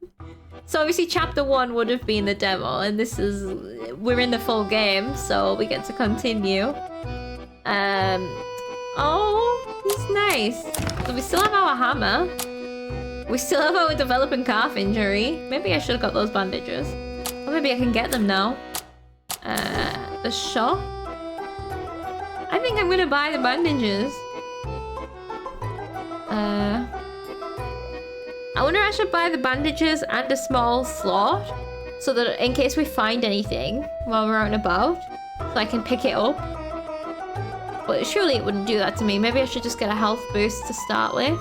S1: So obviously chapter 1 would have been the demo, and this is... we're in the full game, so we get to continue. Oh, it's nice. So we still have our hammer. We still have our developing calf injury. Maybe I should have got those bandages. Or maybe I can get them now. The shop? I think I'm gonna buy the bandages. I wonder if I should buy the bandages and a small slot, so that in case we find anything while we're out and about, so I can pick it up. But surely it wouldn't do that to me. Maybe I should just get a health boost to start with.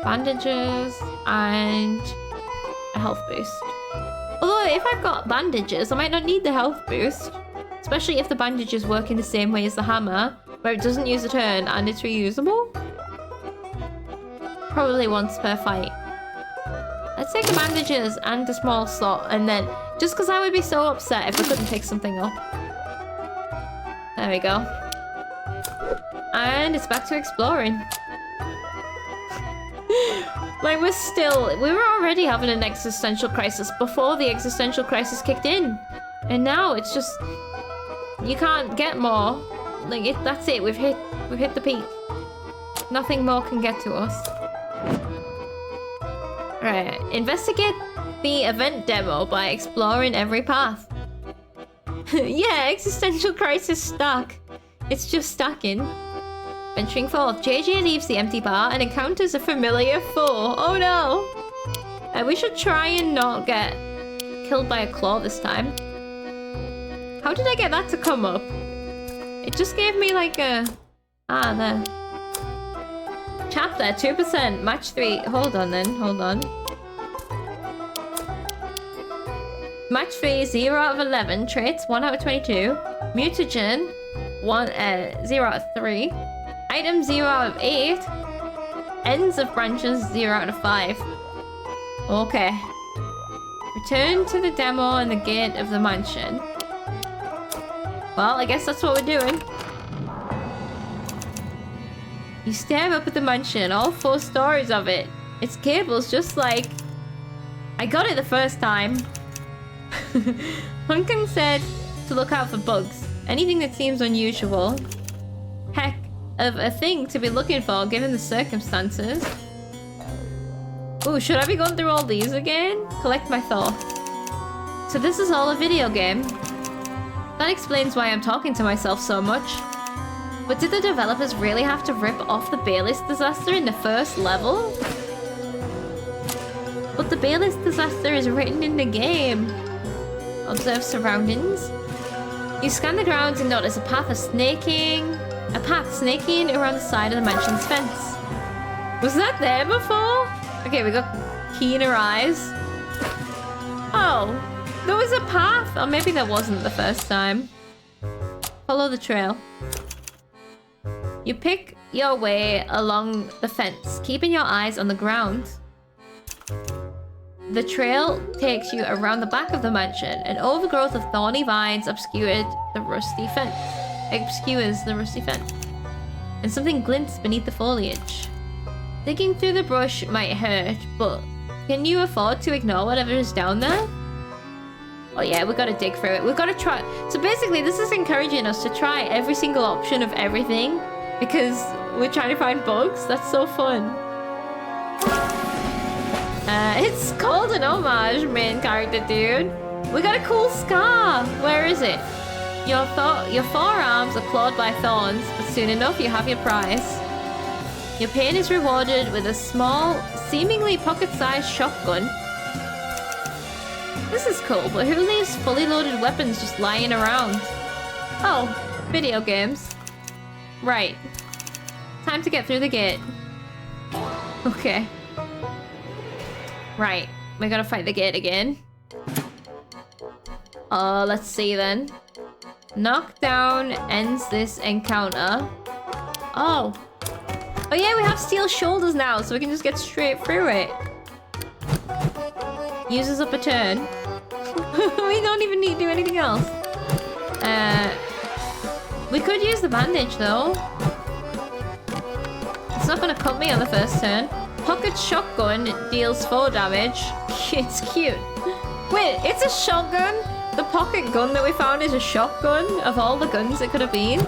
S1: Bandages and a health boost. Although if I've got bandages, I might not need the health boost. Especially if the bandages work in the same way as the hammer, where it doesn't use a turn and it's reusable. Probably once per fight. Let's take the bandages and a small slot, and then... just because I would be so upset if I couldn't pick something up. There we go. And it's back to exploring. Like, we were already having an existential crisis before the existential crisis kicked in. And now it's just... you can't get more. Like, that's it. We've hit the peak. Nothing more can get to us. Right. Investigate the event demo by exploring every path. Yeah, existential crisis stuck. It's just stacking. Venturing forth, JJ leaves the empty bar and encounters a familiar foe. Oh no! We should try and not get killed by a claw this time. How did I get that to come up? It just gave me like a Ah, there. Chapter 2%. Match 3. Hold on then. Hold on. Match 3. 0 out of 11. Traits 1 out of 22. Mutagen 0 out of 3. Item 0 out of 8. Ends of branches 0 out of 5. Okay. Return to the demo and the gate of the mansion. Well, I guess that's what we're doing. You stare up at the mansion, all 4 stories of it. Its cables just like... I got it the first time. Hunkin said to look out for bugs. Anything that seems unusual. Heck of a thing to be looking for given the circumstances. Ooh, should I be going through all these again? Collect my thoughts. So this is all a video game. That explains why I'm talking to myself so much. But did the developers really have to rip off the Bayless disaster in the first level? But the Bayless disaster is written in the game. Observe surroundings. You scan the grounds and notice a path snaking around the side of the mansion's fence. Was that there before? Okay, we got keener eyes. Oh, there was a path. Or maybe there wasn't the first time. Follow the trail. You pick your way along the fence, keeping your eyes on the ground. The trail takes you around the back of the mansion. An overgrowth of thorny vines obscures the rusty fence. And something glints beneath the foliage. Digging through the brush might hurt, but can you afford to ignore whatever is down there? Oh yeah, we gotta dig through it. We've gotta try. So basically, this is encouraging us to try every single option of everything because we're trying to find bugs. That's so fun. It's called an homage, main character dude. We got a cool scar. Where is it? Your forearms are clawed by thorns, but soon enough you have your prize. Your pain is rewarded with a small, seemingly pocket-sized shotgun. This is cool, but who leaves fully loaded weapons just lying around? Oh, video games. Right. Time to get through the gate. Okay. Right. We gotta fight the gate again. Let's see then. Knockdown ends this encounter. Oh. Oh yeah, we have steel shoulders now, so we can just get straight through it. Uses up a turn. We don't even need to do anything else. We could use the bandage though. It's not gonna cut me on the first turn. Pocket shotgun deals 4 damage. It's cute. Wait, it's a shotgun? The pocket gun that we found is a shotgun of all the guns it could have been.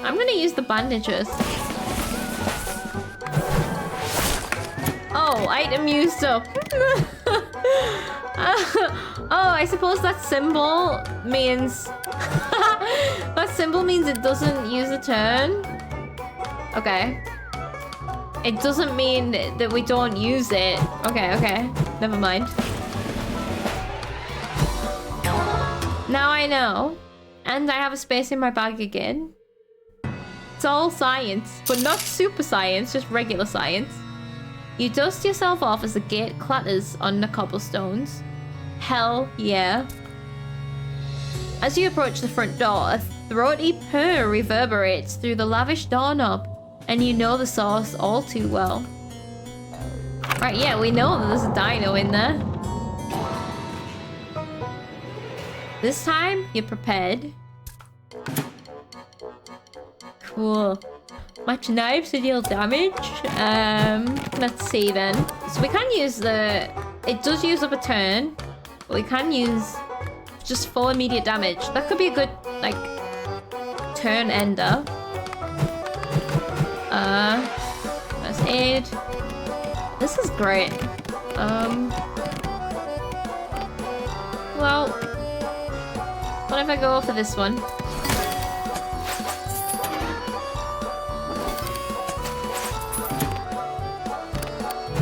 S1: I'm gonna use the bandages. Oh, item used up. Oh, I suppose that symbol means... that symbol means it doesn't use a turn. Okay. It doesn't mean that we don't use it. Okay, okay. Never mind. Now I know. And I have a space in my bag again. It's all science, but not super science, just regular science. You dust yourself off as the gate clatters on the cobblestones. Hell yeah. As you approach the front door, a throaty purr reverberates through the lavish doorknob, and you know the source all too well. Right, yeah, we know that there's a dino in there. This time, you're prepared. Cool. Match knives to deal damage. Let's see then. So we can use the... It does use up a turn, but we can use just 4 immediate damage. That could be a good, like, turn ender. First aid. This is great. Well, what if I go for this one?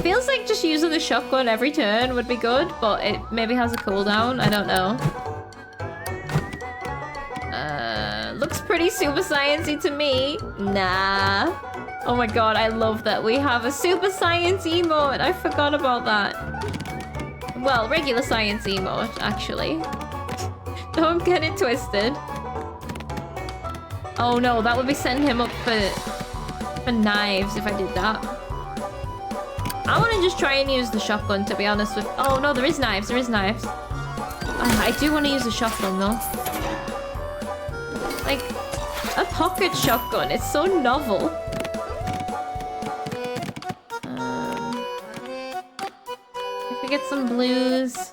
S1: Feels like just using the shotgun every turn would be good, but it maybe has a cooldown. I don't know. Looks pretty pretty super sciencey to me. Nah. Oh my god, I love that we have a super science emote. I forgot about that. Well, regular science emote, actually. Don't get it twisted. Oh no, that would be setting him up for knives if I did that. I want to just try and use the shotgun, to be honest with... Oh no, there is knives, there is knives. I do want to use the shotgun though. Like, a pocket shotgun, it's so novel. If we get some blues...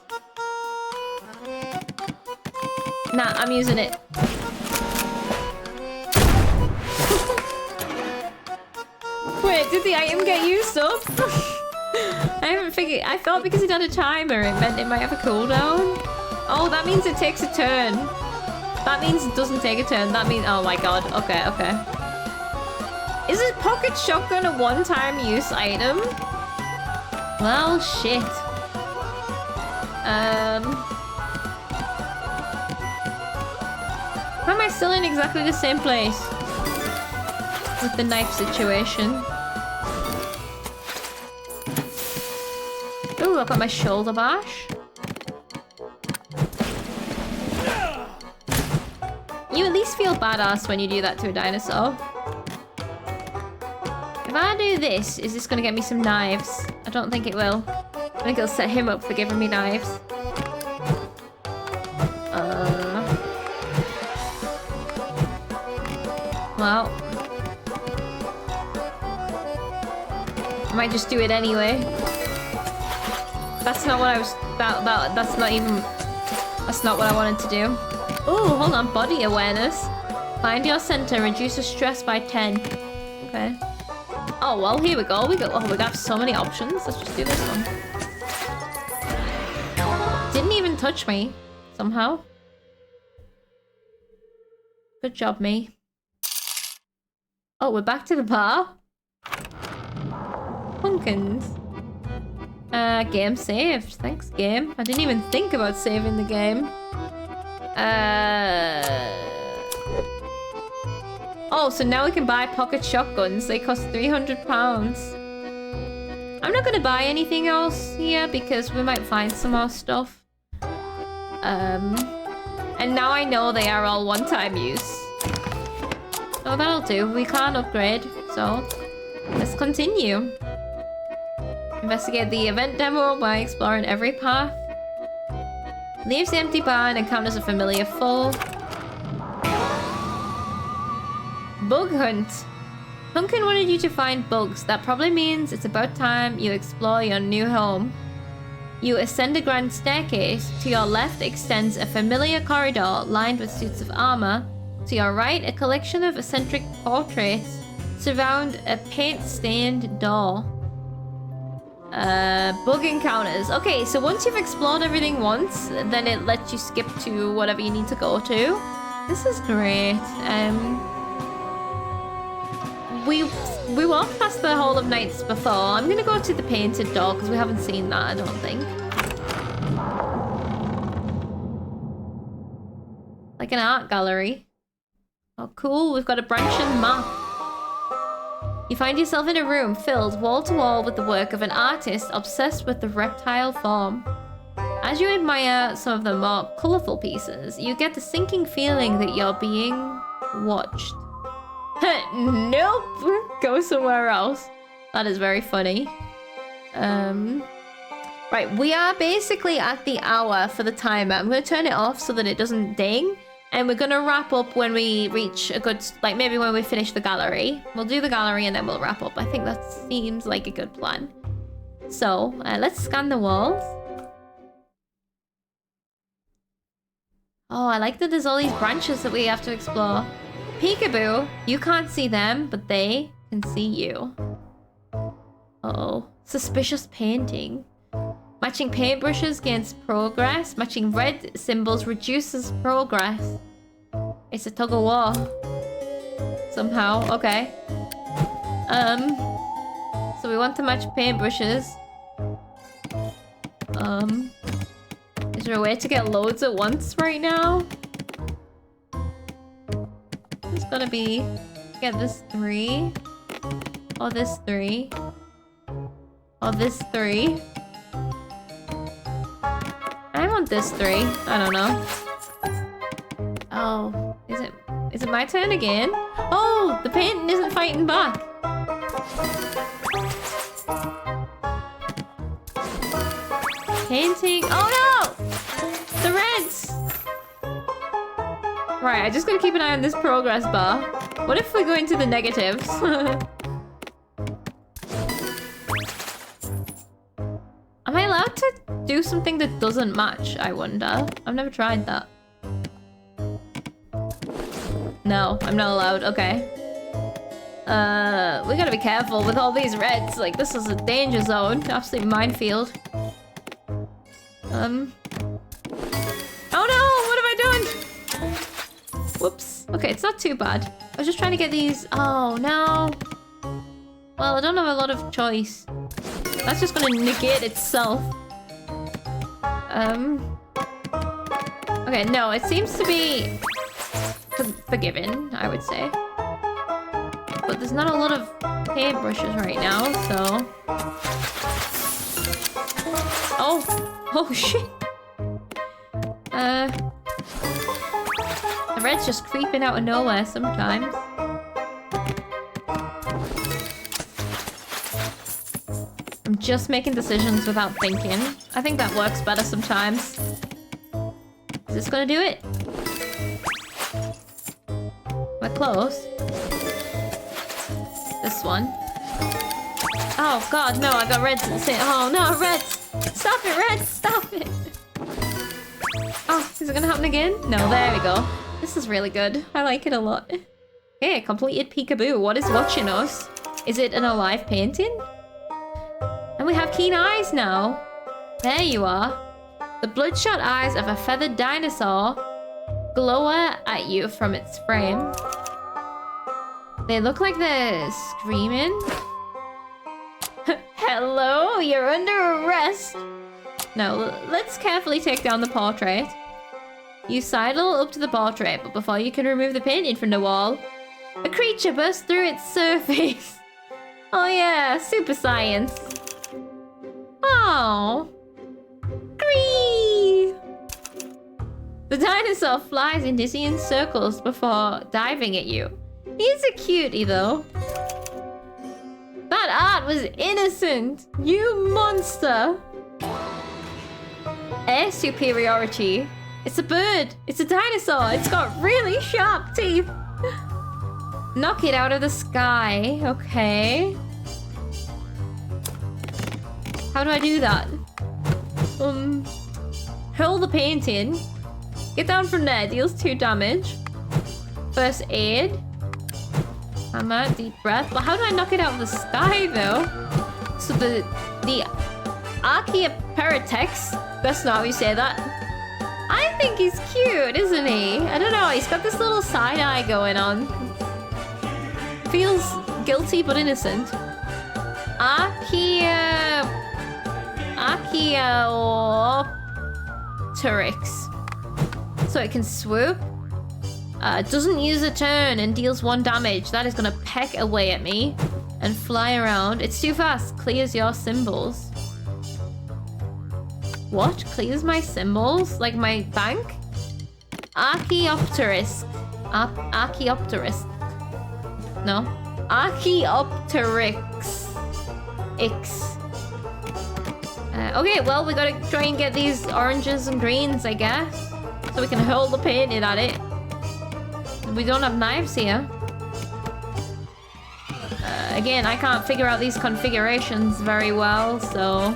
S1: Nah, I'm using it. Wait, did the item get used up? I haven't figured... I thought because it had a timer, it meant it might have a cooldown. Oh, that means it takes a turn. That means it doesn't take a turn. That means... Oh my god. Okay, okay. Is this pocket shotgun a one-time use item? Well, shit. Why am I still in exactly the same place? With the knife situation. Ooh, I've got my shoulder bash. You at least feel badass when you do that to a dinosaur. If I do this, is this gonna get me some knives? I don't think it will. I think it'll set him up for giving me knives. Well. I might just do it anyway. That's not what I was... That's not even... That's not what I wanted to do. Ooh, hold on. Body awareness. Find your center. Reduces stress by 10. Okay. Oh, well, here we go. Oh, we got so many options. Let's just do this one. Didn't even touch me. Somehow. Good job, me. Oh, we're back to the bar. Pumpkins. Game saved. Thanks, game. I didn't even think about saving the game. Oh, so now we can buy pocket shotguns. They cost £300. I'm not gonna buy anything else here because we might find some more stuff. And now I know they are all one-time use. Oh, that'll do. We can't upgrade, so let's continue. Investigate the event demo by exploring every path. Leaves the empty bar and encounters a familiar foe. Bug hunt. Pumpkin wanted you to find bugs. That probably means it's about time you explore your new home. You ascend a grand staircase. To your left extends a familiar corridor lined with suits of armor. To your right, a collection of eccentric portraits surround a paint-stained door. Bug encounters. Okay, so once you've explored everything once, then it lets you skip to whatever you need to go to. This is great. We walked past the Hall of Knights before. I'm gonna go to the painted door because we haven't seen that, I don't think. Like an art gallery. Oh, cool. We've got a branching map. You find yourself in a room filled wall to wall with the work of an artist obsessed with the reptile form. As you admire some of the more colourful pieces, you get the sinking feeling that you're being watched. Nope! Go somewhere else. That is very funny. Right, we are basically at the hour for the timer. I'm going to turn it off so that it doesn't ding. And we're going to wrap up when we reach a good... Like, maybe when we finish the gallery. We'll do the gallery and then we'll wrap up. I think that seems like a good plan. So, let's scan the walls. Oh, I like that there's all these branches that we have to explore. Peekaboo, you can't see them, but they can see you. Uh-oh. Suspicious painting. Matching paintbrushes gains progress. Matching red symbols reduces progress. It's a tug of war. Somehow. Okay. So we want to match paintbrushes. Is there a way to get loads at once right now? It's gonna be... Get this 3. Or this 3. Or this 3. I want this 3. I don't know. Oh, is it my turn again? Oh, the painting isn't fighting back. Painting. Oh no! The reds! Right, I just gotta keep an eye on this progress bar. What if we go into the negatives? Am I allowed to do something that doesn't match, I wonder? I've never tried that. No, I'm not allowed. Okay. We gotta be careful with all these reds. Like, this is a danger zone. Absolute minefield. Oh no! What have I done? Whoops. Okay, it's not too bad. I was just trying to get these... Oh, no. Well, I don't have a lot of choice. That's just gonna negate itself. Okay, no, it seems to be... forgiven, I would say. But there's not a lot of paintbrushes right now, so... Oh shit! The red's just creeping out of nowhere sometimes. I'm just making decisions without thinking. I think that works better sometimes. Is this gonna do it? We're close. This one. Oh god, no, I got reds at the same... Oh no, reds! Stop it, reds! Stop it! Oh, is it gonna happen again? No, there we go. This is really good. I like it a lot. Okay, completed peekaboo. What is watching us? Is it an alive painting? And we have keen eyes now. There you are. The bloodshot eyes of a feathered dinosaur glower at you from its frame. They look like they're screaming. Hello, you're under arrest. Now, let's carefully take down the portrait. You sidle up to the portrait, but before you can remove the painting from the wall, a creature bursts through its surface. Oh yeah, super science. Oh. Gree! The dinosaur flies in dizzying circles before diving at you. He's a cutie though. That art was innocent! You monster! Air superiority. It's a bird. It's a dinosaur. It's got really sharp teeth. Knock it out of the sky. Okay. How do I do that? Hurl the painting. Get down from there. Deals 2 damage. First aid. Hammer. Deep breath. But how do I knock it out of the sky though? So the Archaeopteryx. That's not how you say that. I think he's cute, isn't he? I don't know. He's got this little side eye going on. Feels guilty but innocent. Archaeopteryx. So it can swoop. Doesn't use a turn and deals 1 damage. That is gonna peck away at me and fly around. It's too fast. Clears your symbols. What? Clears my symbols? Like my bank? Archaeopteryx. Archaeopteryx. No. Archaeopteryx. X. Okay, well, we gotta try and get these oranges and greens, I guess. So we can hurl the painting at it. We don't have knives here. Again, I can't figure out these configurations very well, so...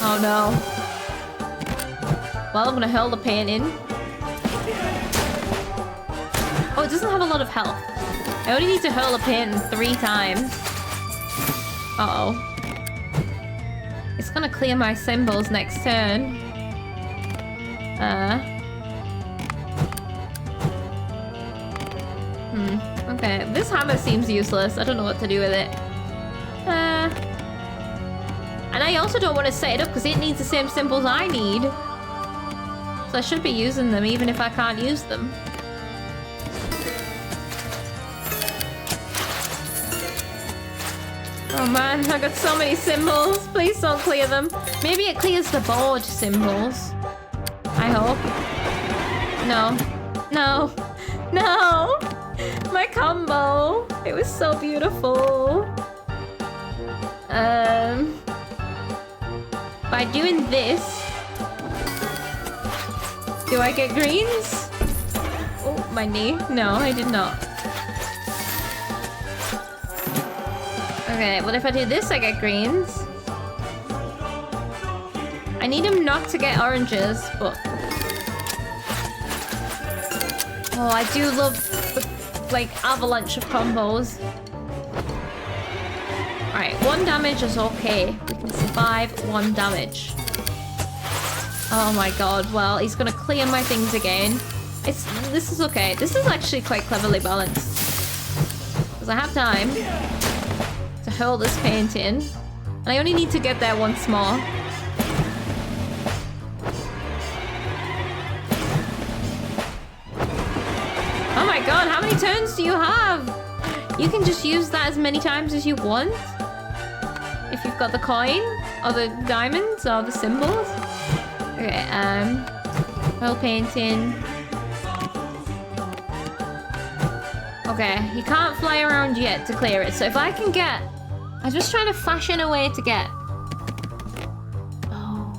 S1: Oh no. Well, I'm gonna hurl the painting. Oh, it doesn't have a lot of health. I only need to hurl a painting 3 times. Uh-oh. It's gonna clear my symbols next turn. Okay, this hammer seems useless. I don't know what to do with it. And I also don't want to set it up because it needs the same symbols I need. So I should be using them even if I can't use them. Oh man, I got so many symbols. Please don't clear them. Maybe it clears the board symbols. I hope. No. No. No! My combo! It was so beautiful. By doing this, do I get greens? Oh, my knee. No, I did not. Okay, well if I do this, I get greens. I need him not to get oranges, but... Oh, I do love the, like, avalanche of combos. Alright, 1 damage is okay. We can survive 1 damage. Oh my god, well, he's gonna clear my things again. This is okay. This is actually quite cleverly balanced. Because I have time to hurl this painting. And I only need to get there once more. Oh my god, how many turns do you have? You can just use that as many times as you want. If you've got the coin, or the diamonds, or the symbols. Okay, oil painting. Okay, you can't fly around yet to clear it. So if I can get... I'm just trying to fashion a way to get... Oh.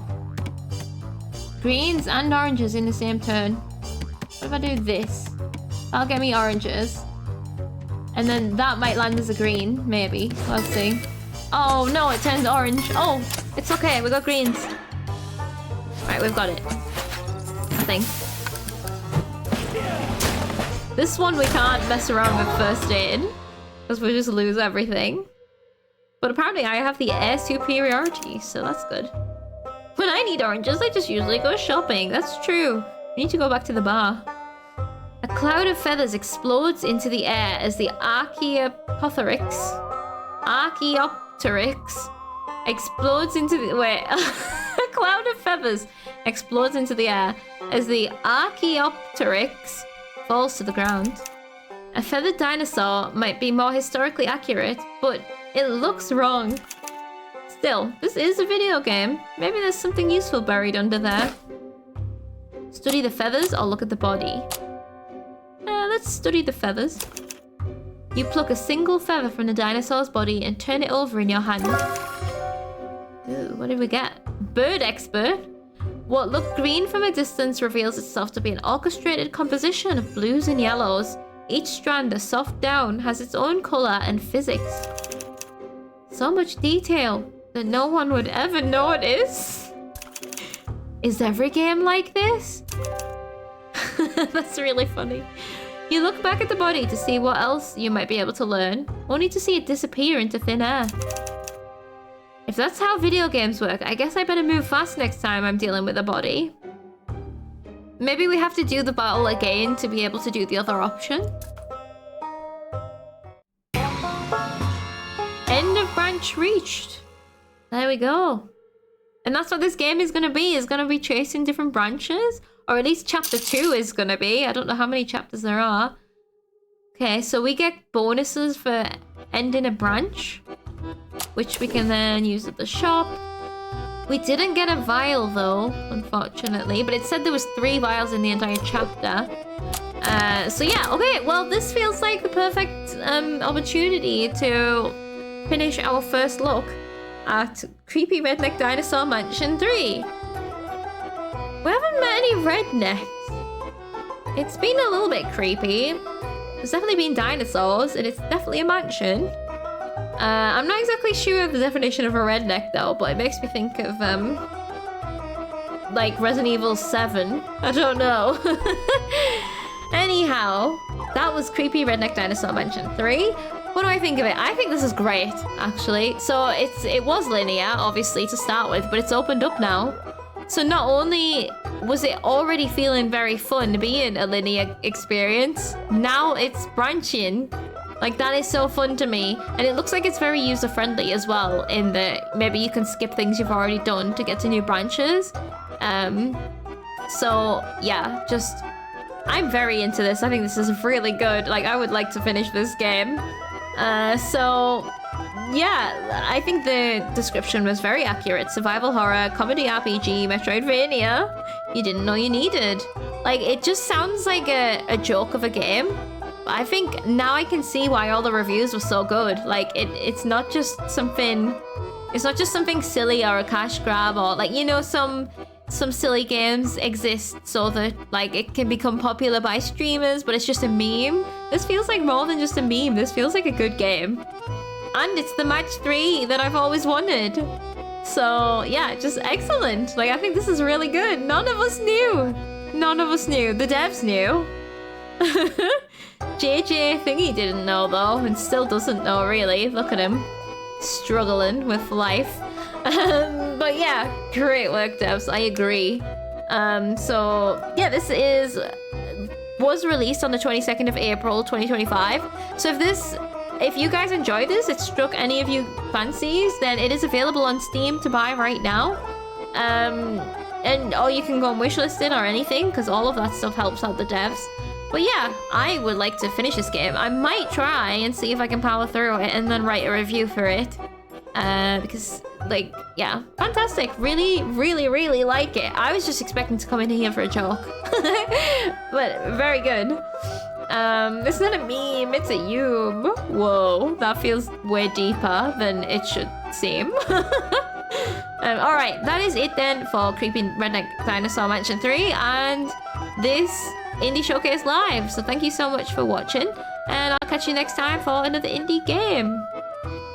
S1: Greens and oranges in the same turn. What if I do this? That'll get me oranges. And then that might land as a green, maybe. Let's see. Oh, no, it turned orange. Oh, it's okay. We got greens. Alright, we've got it. I think. This one we can't mess around with first aid. Because we'll just lose everything. But apparently I have the air superiority, so that's good. When I need oranges, I just usually go shopping. That's true. We need to go back to the bar. A cloud of feathers explodes into the air as the Archaeopteryx explodes into the... Wait. A cloud of feathers explodes into the air as the Archaeopteryx falls to the ground. A feathered dinosaur might be more historically accurate, but it looks wrong. Still, this is a video game. Maybe there's something useful buried under there. Study the feathers or look at the body. Let's study the feathers. You pluck a single feather from the dinosaur's body and turn it over in your hand. Ooh, what did we get? Bird expert. What looked green from a distance reveals itself to be an orchestrated composition of blues and yellows. Each strand, a soft down, has its own color and physics. So much detail that no one would ever notice. Is every game like this? That's really funny. You look back at the body to see what else you might be able to learn, only to see it disappear into thin air. If that's how video games work, I guess I better move fast next time I'm dealing with a body. Maybe we have to do the battle again to be able to do the other option. End of branch reached. There we go. And that's what this game is going to be. It's going to be chasing different branches. Or at least chapter 2 is going to be. I don't know how many chapters there are. Okay, so we get bonuses for ending a branch, which we can then use at the shop. We didn't get a vial though, unfortunately, but it said there was 3 vials in the entire chapter. So yeah, okay, well this feels like the perfect opportunity to finish our first look at Creepy Redneck Dinosaur Mansion 3. We haven't met any rednecks. It's been a little bit creepy. There's definitely been dinosaurs, and it's definitely a mansion. I'm not exactly sure of the definition of a redneck though, but it makes me think of like Resident Evil 7. I don't know. Anyhow, that was Creepy Redneck Dinosaur Mansion 3. What do I think of it? I think this is great, actually. So it was linear, obviously, to start with, but it's opened up now. So not only was it already feeling very fun being a linear experience, now it's branching. Like, that is so fun to me. And it looks like it's very user-friendly as well, in that maybe you can skip things you've already done to get to new branches. So yeah, just I'm very into this. I think this is really good. Like, I would like to finish this game. So yeah, I think the description was very accurate. Survival horror, comedy RPG, metroidvania. You didn't know you needed. Like, it just sounds like a joke of a game. But I think now I can see why all the reviews were so good. Like, it's not just something silly or a cash grab, or like, you know, some silly games exist so that like it can become popular by streamers, but it's just a meme. This feels like more than just a meme. This feels like a good game. And it's the match 3 that I've always wanted. So yeah, just excellent. Like, I think this is really good. None of us knew. None of us knew. The devs knew. JJ Thingy didn't know though, and still doesn't know really. Look at him. Struggling with life. But yeah, great work, devs. I agree. So yeah, this was released on the 22nd of April 2025. So if you guys enjoyed this, it struck any of you fancies, then it is available on Steam to buy right now. Or you can go and wishlist it or anything, because all of that stuff helps out the devs. But yeah, I would like to finish this game. I might try and see if I can power through it and then write a review for it. Because, like, yeah, fantastic. Really, really, really like it. I was just expecting to come in here for a joke. But very good. It's not a meme, it's a yum. Whoa, that feels way deeper than it should seem. Alright, that is it then for Creepy Redneck Dinosaur Mansion 3 and this Indie Showcase Live. So thank you so much for watching, and I'll catch you next time for another indie game.